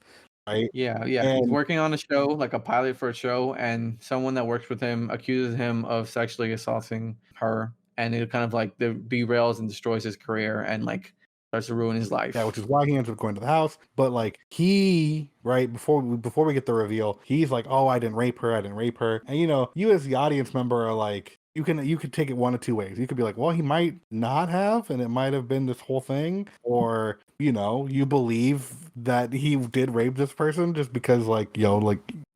right? Yeah. He's And working on a show, like a pilot for a show, and someone that works with him accuses him of sexually assaulting her, and it kind of like derails and destroys his career and like starts to ruin his life. yeah, which is why he ends up going to the house. But like he, right before we get the reveal, he's like, "Oh, I didn't rape her. I didn't rape her." And you as the audience member are like, you could take it one of two ways. You could be like, "Well, he might not have, and it might have been this whole thing," or you believe that he did rape this person just because like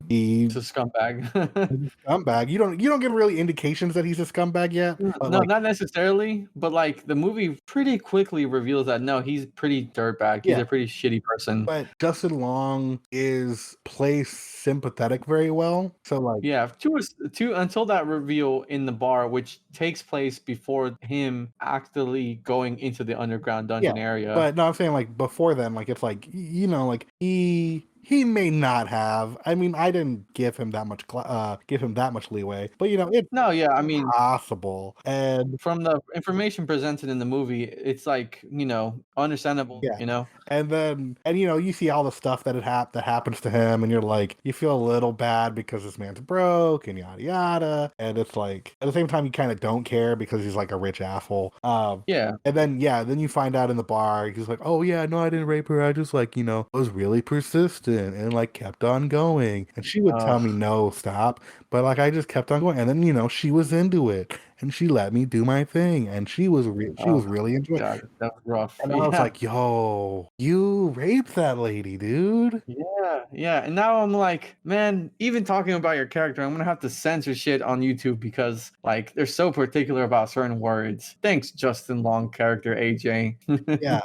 he's a scumbag. a scumbag. You don't get really indications that he's a scumbag yet. But No, like, not necessarily, but like the movie pretty quickly reveals that no, he's pretty dirtbag. He's yeah. a pretty shitty person. But Justin Long plays sympathetic very well. So like, Yeah, to until that reveal in the bar, which takes place before him actually going into the underground dungeon area. but no, I'm saying like before then, like it's like like he may not have. I mean, I didn't give him that much leeway, but it's No, yeah, I mean, possible. And from the information presented in the movie, it's like, understandable, yeah, and then you see all the stuff that that happens to him, and you're like, you feel a little bad because this man's broke and yada yada, and it's like at the same time you kind of don't care because he's like a rich asshole. Yeah. And then then you find out in the bar he's like, oh yeah, no, I didn't rape her. I just like was really persistent and like kept on going, and she would tell me no, stop, but like I just kept on going, and then she was into it, and she let me do my thing, and she was really enjoying it. God, that was rough. And I was like, yo, you raped that lady, dude. Yeah. And now I'm like, man, even talking about your character, I'm gonna have to censor shit on YouTube because like they're so particular about certain words. Thanks, Justin Long character AJ. Yeah.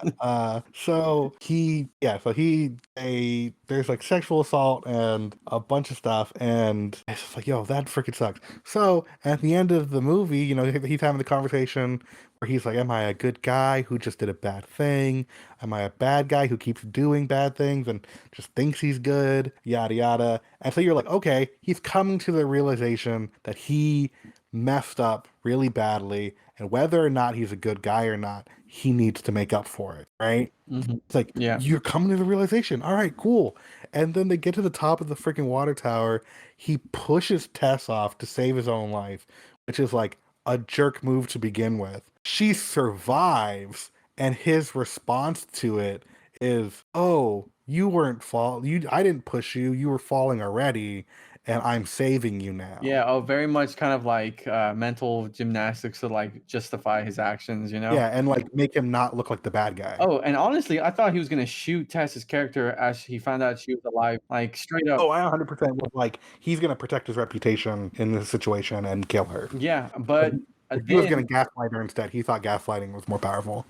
There's like sexual assault and a bunch of stuff, and it's just like, yo, that freaking sucks. So at the end of the movie, he's having the conversation where he's like, am I a good guy who just did a bad thing? Am I a bad guy who keeps doing bad things and just thinks he's good? Yada yada. And so you're like, okay, he's coming to the realization that he messed up really badly, and whether or not he's a good guy or not, he needs to make up for it, right? Mhm. It's like Yeah. you're coming to the realization. All right, cool. And then they get to the top of the freaking water tower. He pushes Tess off to save his own life, which is like a jerk move to begin with. She survives, and his response to it is, "Oh, you weren't fall. You, I didn't push you. You were falling already, and I'm saving you now." Yeah, oh, very much kind of like, mental gymnastics to, like, justify his actions, you know? Yeah, and like make him not look like the bad guy. Oh, and honestly, I thought he was gonna shoot Tess's character as he found out she was alive, like, straight up. Oh, I 100% was like, he's gonna protect his reputation in this situation and kill her. Yeah, But but, he was gonna then gaslight her instead. He thought gaslighting was more powerful.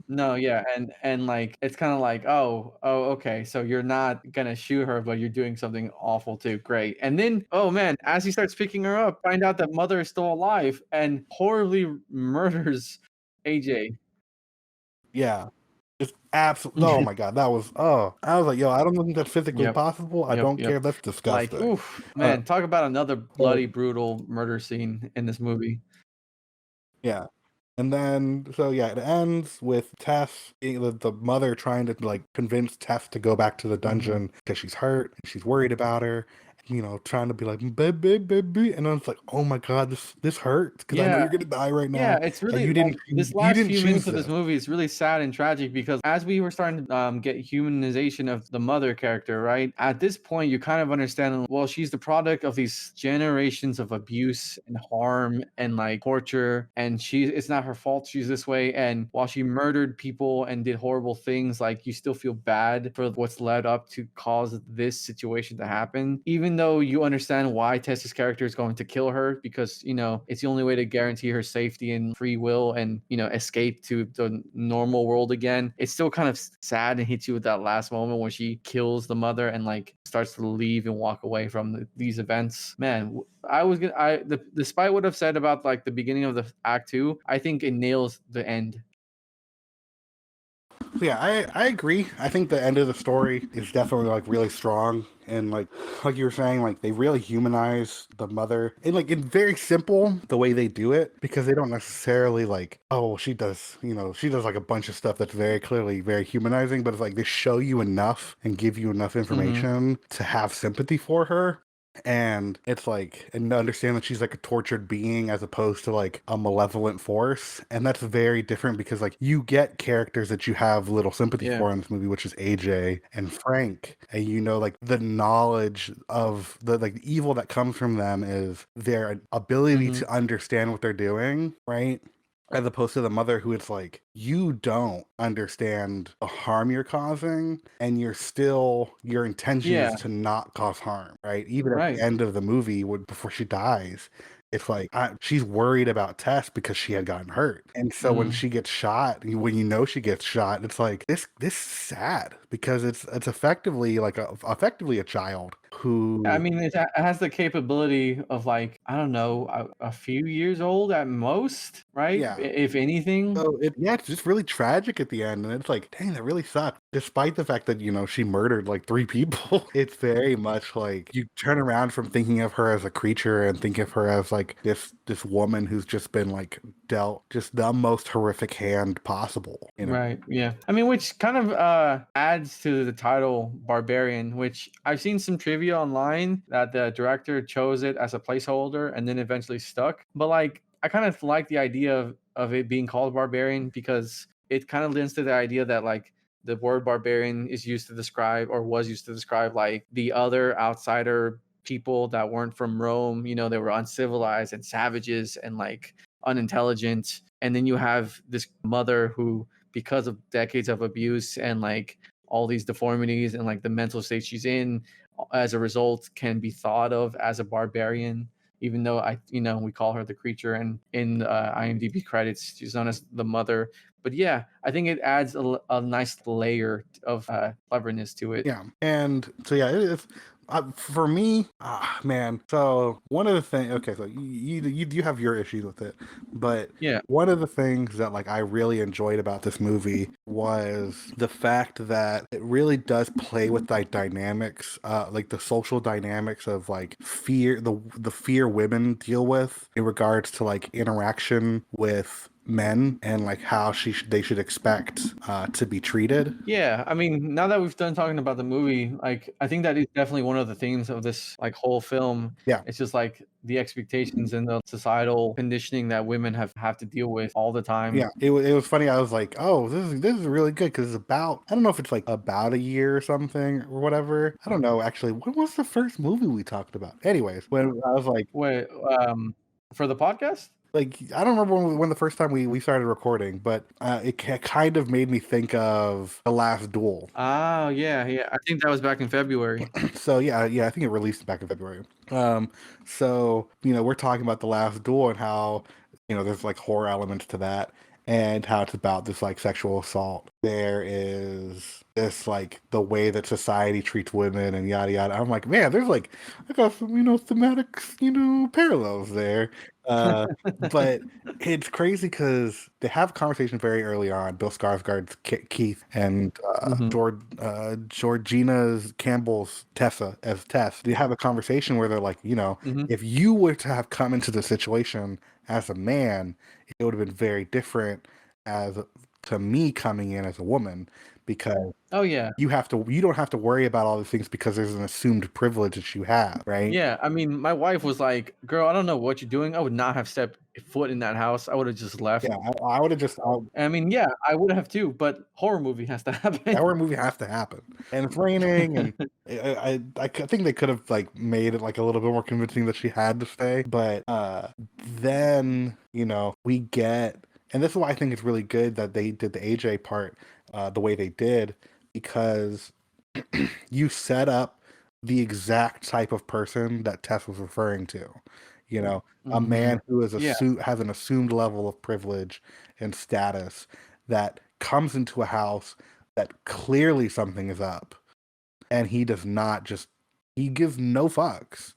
no, yeah, and, like, it's kinda like, "Oh, okay, so you're not gonna shoot her, but you're doing something awful too, great." And then, oh man, as he starts picking her up, find out that mother is still alive and horribly murders AJ. Yeah. Just absolutely. Oh my god, that was I was like, yo, I don't think that's physically Yep, possible. I don't yep. care. That's Like, disgusting. oof, Uh, man, talk about another so bloody, brutal murder scene in this movie. yeah. And then, so yeah, it ends with Tess, the mother trying to like convince Tess to go back to the Mhm. dungeon because she's hurt and she's worried about her. You know, trying to be like, baby, baby, and then it's like, oh my god, this hurts because I know Yeah. you're gonna die right Yeah, now, it's and really like this you last didn't few choose minutes of this this. movie is really sad and tragic because as we were starting to get humanization of the mother character, right? At this point, you kind of understand, well, she's the product of these generations of abuse and harm and like torture, and it's not her fault she's this way. And while she murdered people and did horrible things, like you still feel bad for what's led up to cause this situation to happen, even though you understand why Tessa's character is going to kill her because it's the only way to guarantee her safety and free will and escape to the normal world again. It's still kind of sad and hits you with that last moment when she kills the mother and like starts to leave and walk away from these events. Man, I was gonna despite what I've said about like the beginning of the act two, I think it nails the end. So yeah, I agree. I think the end of the story is definitely like really strong, and like you were saying, like they really humanize the mother, and like in very simple the way they do it, because they don't necessarily like, oh, she does, she does like a bunch of stuff that's very clearly very humanizing, but it's like they show you enough and give you enough Mm-hmm. information to have sympathy for her. And it's like, and to understand that she's like a tortured being as opposed to like a malevolent force. And that's very different because like you get characters that you have little sympathy Yeah. for in this movie, which is AJ and Frank. And like the knowledge of the like the evil that comes from them is their ability Mm-hmm. to understand what they're doing, right? As opposed to the mother who it's like, you don't understand the harm you're causing, and your intention is Yeah. to not cause harm, right? Even at the Right. end of the movie, before she dies, it's like she's worried about Tess because she had gotten hurt. And so when Mm-hmm. she gets shot, when she gets shot, it's like this is sad because it's effectively like effectively a child I who, mean, it has the capability of like, I don't know, a few years old at most, right? yeah. If anything. So it's just really tragic at the end, and it's like, dang, that really sucked. Despite the fact that she murdered like three people, it's very much like you turn around from thinking of her as a creature and think of her as like this woman who's just been like dealt just the most horrific hand possible. Right. Yeah. I mean, which kind of adds to the title Barbarian, which I've seen some trivia online that the director chose it as a placeholder and then eventually stuck. But like I kind of like the idea of it being called Barbarian because it kind of lends to the idea that like the word barbarian is used to describe or was used to describe like the other outsider people that weren't from Rome, they were uncivilized and savages and like unintelligent. And then you have this mother who because of decades of abuse and like all these deformities and like the mental state she's in as a result can be thought of as a barbarian even though we call her the creature and in IMDb credits she's known as the mother. But yeah, I think it adds a nice layer of cleverness to it. Yeah, and so yeah, For me, man. So one of the things, okay, so you have your issues with it, but Yeah. one of the things that like I really enjoyed about this movie was the fact that it really does play with like dynamics, like the social dynamics of like fear, the fear women deal with in regards to like interaction with men and like how they should expect to be treated. Yeah, I mean, now that we've done talking about the movie, like I think that is definitely one of the themes of this like whole film. Yeah. It's just like the expectations and the societal conditioning that women have to deal with all the time. Yeah, it was funny. I was like, "Oh, this is really good," because it's about, I don't know if it's like about a year or something or whatever. I don't know actually. When was the first movie we talked about? Anyways, when I was Wait, for the podcast? like I don't remember when the first time we started recording, but kind of made me think of The Last Duel. Oh, yeah, yeah. I think that was back in February. So yeah, I think it released back in February. So we're talking about The Last Duel and how there's like horror elements to that, and how it's about this like sexual assault. There is this like the way that society treats women and yada yada. I'm like, man, there's like I got some thematic parallels there. But it's crazy because they have a conversation very early on. Bill Skarsgård's Keith and Mhm, Georgina Campbell's Tessa as Tess. They have a conversation where they're like, mhm. if you were to have come into the situation as a man, it would have been very different as to me coming in as a woman, because Oh, yeah. you don't have to worry about all these things because there's an assumed privilege that you have, right? Yeah, I mean, my wife was like, "Girl, I don't know what you're doing." I would not have stepped foot in that house. I would have just left. Yeah, I would have just I mean, yeah, I would have too, but horror movie has to that happen. horror movie has to happen, and it's raining, and I think they could have like made it like a little bit more convincing that she had to stay, but then we get, and this is why I think it's really good that they did the AJ part the way they did, because you set up the exact type of person that Tess was referring to. A man Mhm. who is Yeah. has an assumed level of privilege and status that comes into a house that clearly something is up, and he does not just he gives no fucks.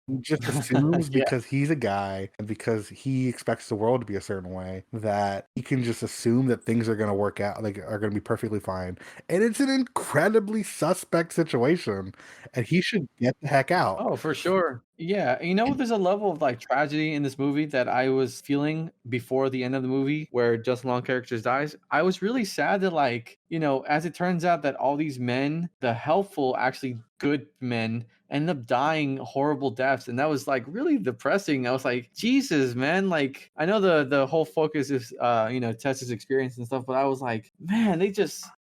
He just assumes Yeah. because he's a guy and because he expects the world to be a certain way that he can just assume that things are going to work out, like are going to be perfectly fine. And it's an incredibly suspect situation, and he should get the heck out. Oh, for sure. Yeah, there's a level of, like, tragedy in this movie that I was feeling before the end of the movie where Justin Long character dies. I was really sad that, like, as it turns out that all these men, the helpful, actually good men, end up dying horrible deaths, and that was, like, really depressing. I was like, "Jesus, man," like, I know the whole focus is, Tessa's experience and stuff, but I was like, "Man,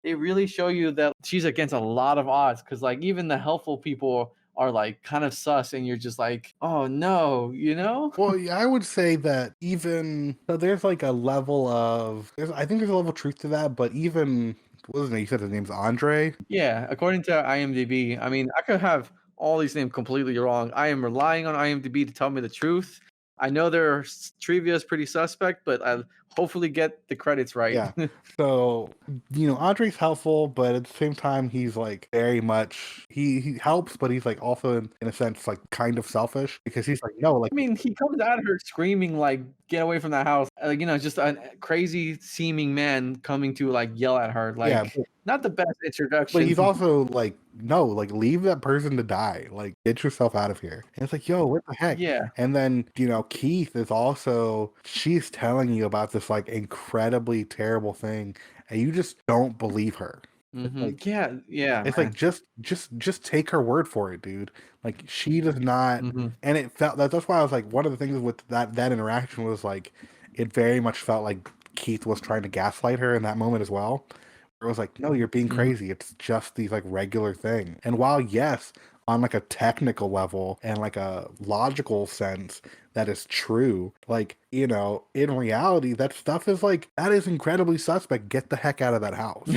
they really show you that she's against a lot of odds, because like even the helpful people are like kind of sus, and you're just like, oh no, you know? Well, yeah, I would say that even so, there's like a level of I think there's a level of truth to that, but even what was his name? You said his name's Andre. Yeah, according to IMDb, I mean, I could have all these names completely wrong. I am relying on IMDb to tell me the truth. I know their trivia is pretty suspect, but I hopefully get the credits right. Yeah. So, Andre's helpful, but at the same time, he's like very much, he helps, but he's like also in a sense, like kind of selfish, because he's like, no, like, I mean, he comes at her screaming like, "Get away from that house!" Like, just a crazy seeming man coming to like yell at her. yeah, Like, not the best but he's introduction. also like, no, like leave that person to die. Like get yourself out of here. And it's like, yo, what the heck? Yeah. And then, Keith is also, she's telling you about this like incredibly terrible thing, and you just don't believe her. It's Hmm. like Yeah. Yeah, it's like man. just take her word for it, dude. Like she does not, Hmm. and it felt that's why I was like, one of the things with that interaction was like it very much felt like Keith was trying to gaslight her in that moment as well. It was like, no, you're being Hmm. crazy. It's just these like regular thing. And while yes, on like a technical level and like a logical sense, that is true. Like, in reality, that stuff is like that is incredibly suspect. Get the heck out of that house.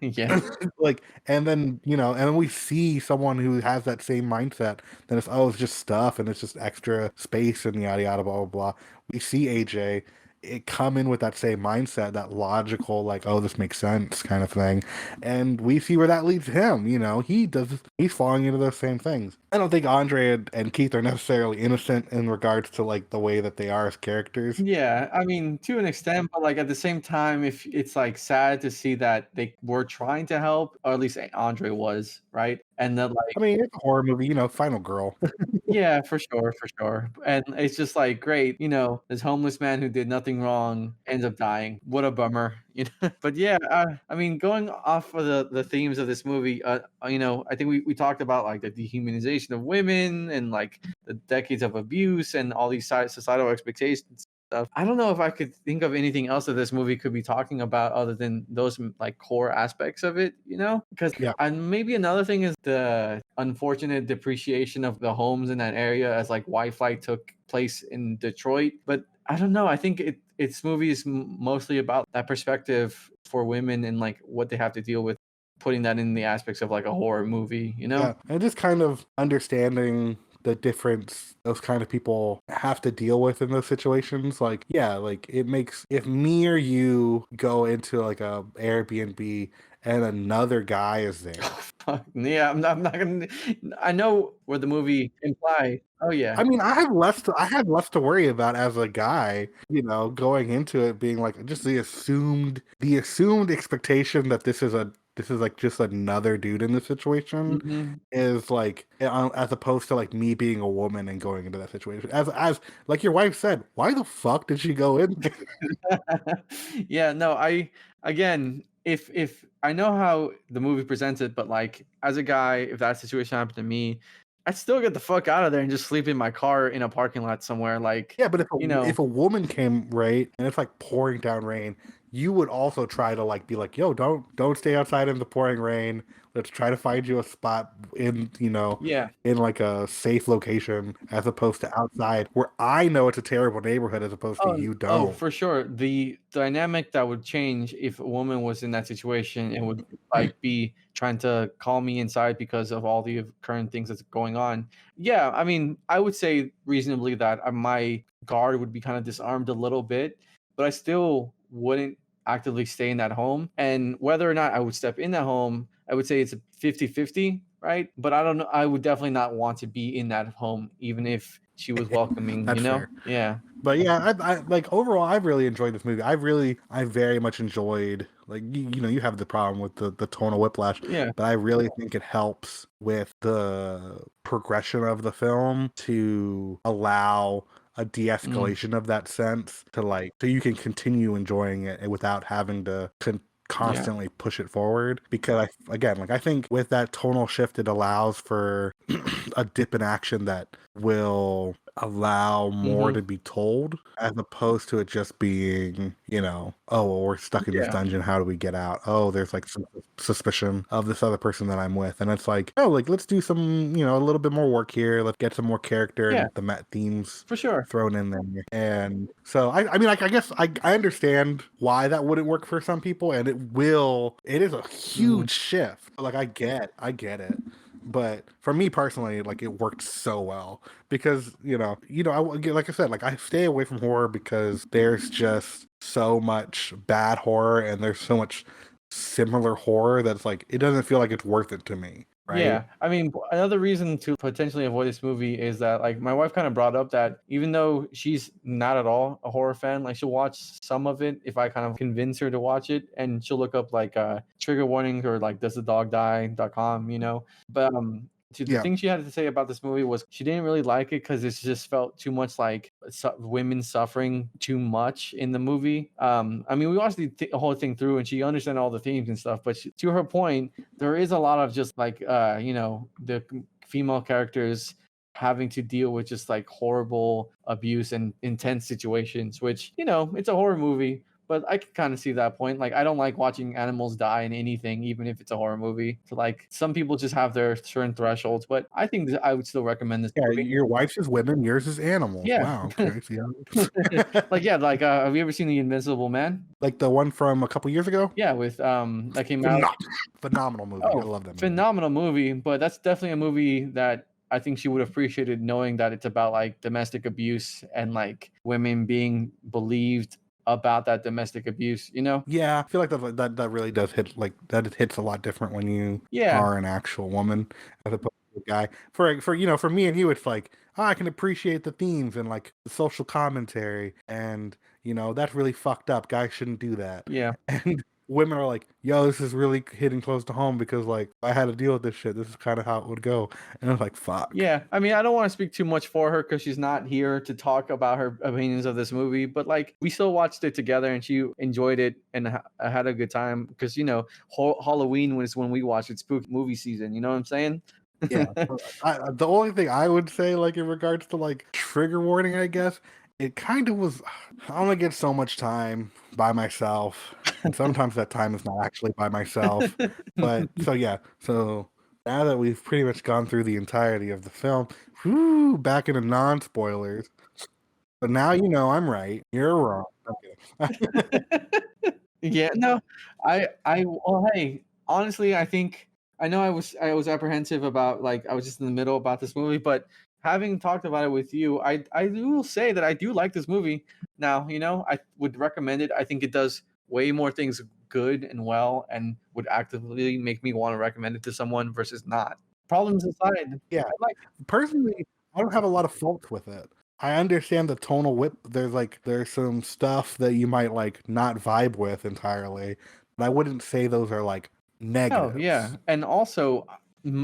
Yeah. Like, and then and then we see someone who has that same mindset. Then it's just stuff and it's just extra space and yada yada blah blah blah. We see AJ. it come in with that same mindset, that logical, like, oh, this makes sense kind of thing. And we see where that leads him. He's falling into those same things. I don't think Andre and Keith are necessarily innocent in regards to like the way that they are as characters. Yeah, I mean, to an extent, but like at the same time, if it's like sad to see that they were trying to help, or at least Andre was, right? And then I like, mean, it's a horror movie, Final Girl. yeah, for sure, for sure. And it's just like, great, this homeless man who did nothing wrong ends up dying. What a bummer. But yeah, I mean, going off of the themes of this movie, I think we talked about like the dehumanization of women and like the decades of abuse and all these societal expectations stuff. I don't know if I could think of anything else that this movie could be talking about other than those like core aspects of it. Because Yeah. and maybe another thing is the unfortunate depreciation of the homes in that area as like Wi-Fi took place in Detroit. But I don't know. I think its movie is mostly about that perspective for women and like what they have to deal with, putting that in the aspects of like a horror movie. Yeah, and just kind of understanding the difference those kind of people have to deal with in those situations. Like, yeah, like it makes if me or you go into like a Airbnb and another guy is there. Yeah, I'm not gonna. I know where the movie imply. Oh yeah, I mean, I have less to worry about as a guy, going into it being like just the assumed expectation that this is like just another dude in the situation hmm is like as opposed to like me being a woman and going into that situation. As like your wife said, why the fuck did she go in? Yeah, no, again, if I know how the movie presents it, but like as a guy, if that situation happened to me, I'd still get the fuck out of there and just sleep in my car in a parking lot somewhere. Like, Yeah, but if a, you know, if a woman came, right, and it's like pouring down rain, you would also try to like be like, yo, don't stay outside in the pouring rain. Let's try to find you a spot yeah. in like a safe location as opposed to outside where I know it's a terrible neighborhood as opposed to you Oh, don't. for sure. The dynamic that would change if a woman was in that situation and would like be trying to call me inside because of all the current things that's going on. Yeah, I mean, I would say reasonably that my guard would be kind of disarmed a little bit, but I still wouldn't actively stay in that home. And whether or not I would step in that home, I would say it's a 50-50, right? But I don't know. I would definitely not want to be in that home, even if she was welcoming, That's fair. Yeah. But yeah, I like overall, I've really enjoyed this movie. I very much enjoyed like you have the problem with the tonal whiplash, Yeah. but I really think it helps with the progression of the film to allow a Mm, de-escalation of that sense to like so you can continue enjoying it without having to yeah. constantly push it forward because I think with that tonal shift it allows for a dip in action that will allow more Mhm. to be told as opposed to it just being, oh, well, we're stuck in this Yeah. dungeon. How do we get out? Oh, there's like some suspicion of this other person that I'm with. And it's like, oh, like let's do some, a little bit more work here. Let's get some more character Yeah, and themes for sure. thrown in there. And so I mean, like, I guess I understand why that wouldn't work for some people. And it is a Mhm. huge shift. Like, I get it. But for me personally, like it worked so well because like I said, like I stay away from horror because there's just so much bad horror and there's so much similar horror that's like it doesn't feel like it's worth it to me, right? Yeah, I mean, another reason to potentially avoid this movie is that, like, my wife kind of brought up that even though she's not at all a horror fan, like, she'll watch some of it if I kind of convince her to watch it, and she'll look up like trigger warnings or like does the dog die.com. But the Yeah, thing she had to say about this movie was she didn't really like it because it just felt too much like women suffering too much in the movie. I mean, we watched the whole thing through, and she understood all the themes and stuff. But to her point, there is a lot of just like the female characters having to deal with just like horrible abuse and intense situations, which it's a horror movie, but I can kind of see that point. Like, I don't like watching animals die in anything, even if it's a horror movie. So like some people just have their certain thresholds, but I think that I would still recommend this yeah. movie. Your wife's is women, yours is animals. Yeah. Wow. Okay. So, yeah. Like, yeah, like have you ever seen The Invincible Man? Like the one from a couple years ago. Yeah, with that came out. Phenom- Phenomenal movie. I Oh, love that movie. phenomenal movie, but that's definitely a movie that I think she would have appreciated, knowing that it's about like domestic abuse and like women being believed about that domestic abuse, you know? Yeah, I feel like that really does hit, like that it hits a lot different when you Yeah. are an actual woman as opposed to a guy. For me and you, it's like, oh, I can appreciate the themes and like the social commentary, and that's really fucked up. Guys shouldn't do that. Yeah. And women are like, yo, this is really hitting close to home because like I had to deal with this shit. This is kind of how it would go, and I'm like, fuck. Yeah, I mean, I don't want to speak too much for her because she's not here to talk about her opinions of this movie. But like, we still watched it together, and she enjoyed it and had a good time because Halloween was when we watched it, spooky movie season. You know what I'm saying? Yeah. The only thing I would say, like in regards to like trigger warning, I guess, it kind of was. I only get so much time by myself, and sometimes that time is not actually by myself. But so yeah, so now that we've pretty much gone through the entirety of the film, whoo, back into non-spoilers. But now I'm right. You're wrong. Okay. Yeah, no, well, hey, honestly, I know I was apprehensive about like I was just in the middle about this movie, but having talked about it with you, I will say that I do like this movie. Now, I would recommend it. I think it does way more things good and well, and would actively make me want to recommend it to someone versus not. Problems aside, Yeah. I like Personally, I don't have a lot of fault with it. I understand the tonal whip. There's some stuff that you might like not vibe with entirely, but I wouldn't say those are like Oh, yeah. negatives. And also,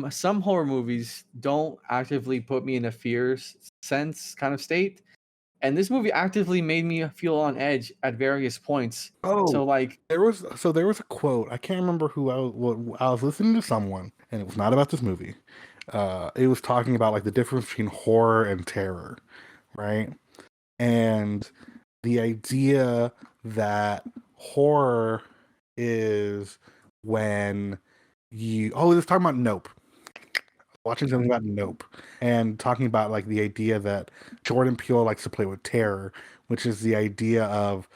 some horror movies don't actively put me in a sense kind of state. And this movie actively made me feel on edge at various points. Oh, So, like, there was a quote. I can't remember I was listening to someone, and it was not about this movie. It was talking about like the difference between horror and terror, right? And the idea that horror is when it was talking about Nope. Watching something about Nope and talking about like the idea that Jordan Peele likes to play with terror, which is the idea of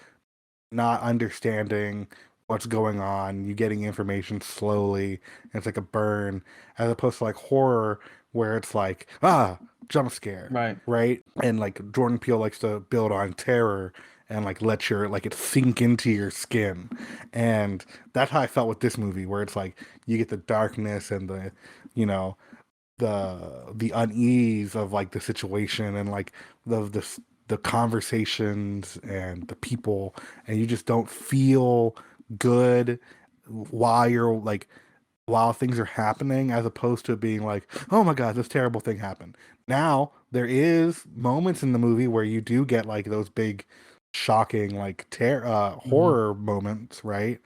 not understanding what's going on, you getting information slowly, and it's like a burn, as opposed to like horror where it's like, jump scare, right. right? And like Jordan Peele likes to build on terror and like let it sink into your skin. And that's how I felt with this movie, where it's like you get the darkness and the, you know, the unease of like the situation and like the conversations and the people, and you just don't feel good while things are happening, as opposed to being like, oh my god, this terrible thing happened. Now there is moments in the movie where you do get like those big shocking like Mhm. horror moments, right?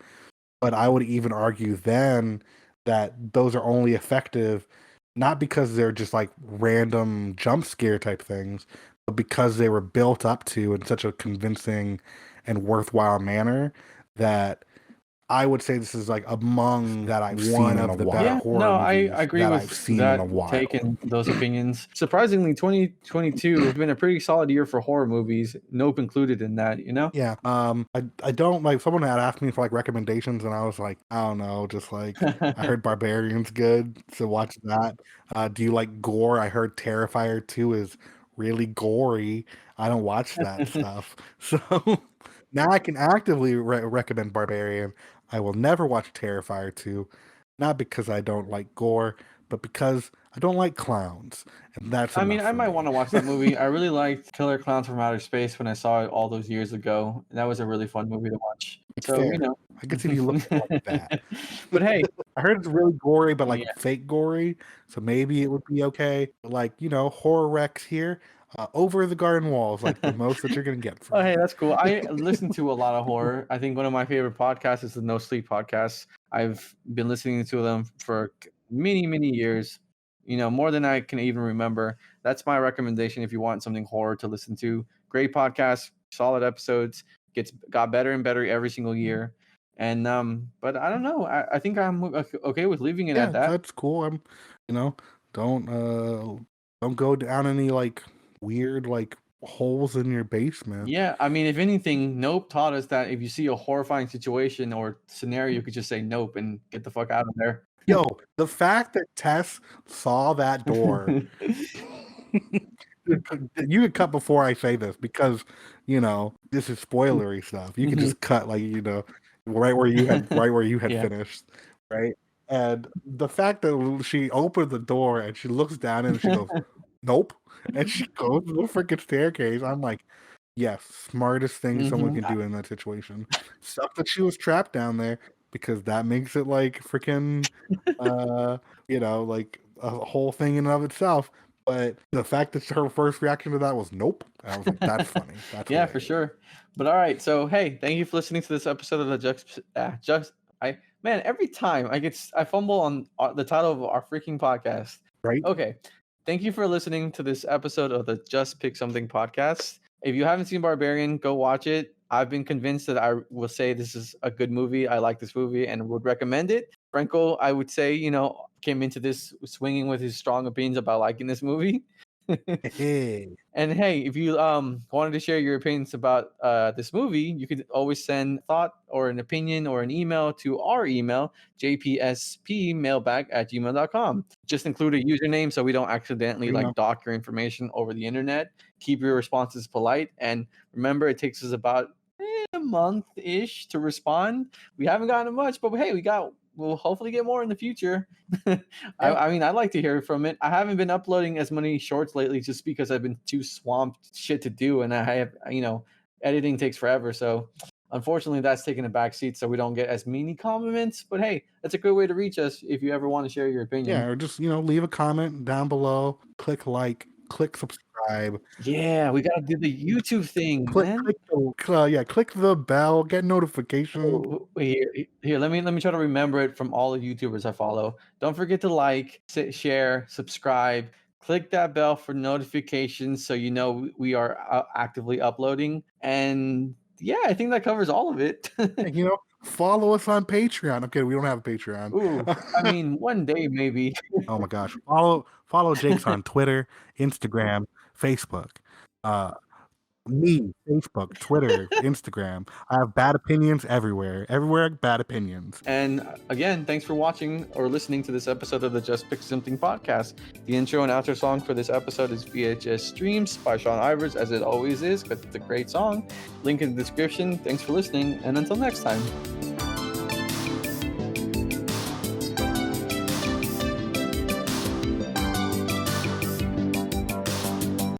But I would even argue then that those are only effective not because they're just like random jump scare type things, but because they were built up to in such a convincing and worthwhile manner that I would say this is like among that I've seen One in a of the better while. Yeah, Horror no, I movies agree that I've with seen in a that take while. and those opinions. Surprisingly, 2022 has been a pretty solid year for horror movies. Nope included in that, you know? Yeah. I don't like someone had asked me for like recommendations and I was like, I don't know, just like I heard Barbarian's good, so watch that. Do you like gore? I heard Terrifier 2 is really gory. I don't watch that stuff. So now I can actively recommend Barbarian. I will never watch Terrifier 2, not because I don't like gore, but because I don't like clowns. And that's I mean, enough I for might me. want to watch that movie. I really liked Killer Clowns from Outer Space when I saw it all those years ago. That was a really fun movie to watch. It's So, fair. I guess if you look at it like that. But hey, I heard it's really gory, but like yeah. fake gory, so maybe it would be okay. But like, horror wrecks here. Over the Garden Wall is like the most that you're gonna get Oh, from hey, me. that's cool. I listen to a lot of horror. I think one of my favorite podcasts is the No Sleep podcast. I've been listening to them for many, many years, more than I can even remember. That's my recommendation if you want something horror to listen to. Great podcast, solid episodes, got better and better every single year. And but I don't know. I think I'm okay with leaving it at Yeah, that. that's cool. You know, don't don't go down any like weird like holes in your basement. Yeah, I mean, if anything, Nope taught us that if you see a horrifying situation or scenario, you could just say nope and get the fuck out of there. Yo, the fact that Tess saw that door You can cut before I say this because this is spoilery stuff. You can Mhm. just cut right where you had Yeah. finished, right? And the fact that she opened the door and she looks down and she goes, "Nope," and she goes to the freaking staircase. I'm like, yes, smartest thing someone can Mhm. do in that situation. Sucked that she was trapped down there because that makes it like freaking, like a whole thing in and of itself. But the fact that her first reaction to that was nope, I was like, that's funny. That's Yeah, for hilarious. sure. But all right, so hey, thank you for listening to this episode of the every time I fumble on the title of our freaking podcast. Right? Okay, thank you for listening to this episode of the Just Pick Something podcast. If you haven't seen Barbarian, go watch it. I've been convinced that I will say this is a good movie. I like this movie and would recommend it. Franco, I would say, came into this swinging with his strong opinions about liking this movie. Hey. And hey, if you wanted to share your opinions about this movie, you could always send thought or an opinion or an email to our email, jpspmailbag@gmail.com. Just include a username so we don't accidentally dock your information over the internet. Keep your responses polite. And remember, it takes us about a month-ish to respond. We haven't gotten much, but hey, we'll hopefully get more in the future. I mean, I'd like to hear from it. I haven't been uploading as many shorts lately just because I've been too swamped shit to do, and I have, editing takes forever. So unfortunately, that's taking a back seat, so we don't get as many compliments. But hey, that's a good way to reach us if you ever want to share your opinion. Yeah, or just leave a comment down below, click like, click subscribe. Yeah, we gotta do the YouTube thing, Click man. click the bell, get notifications. Oh, here. Let me try to remember it from all the YouTubers I follow. Don't forget to like, share, subscribe, click that bell for notifications so you know we are actively uploading. And yeah, I think that covers all of it. Follow us on Patreon. Okay, we don't have a Patreon. Ooh, I mean, one day maybe. Oh my gosh. Follow Jake's on Twitter, Instagram, Facebook. Me, Facebook, Twitter, Instagram. I have bad opinions everywhere. Everywhere, bad opinions. And again, thanks for watching or listening to this episode of the Just Pick Something podcast. The intro and outro song for this episode is VHS Streams by Sean Ivers, as it always is, because it's a great song. Link in the description. Thanks for listening, and until next time.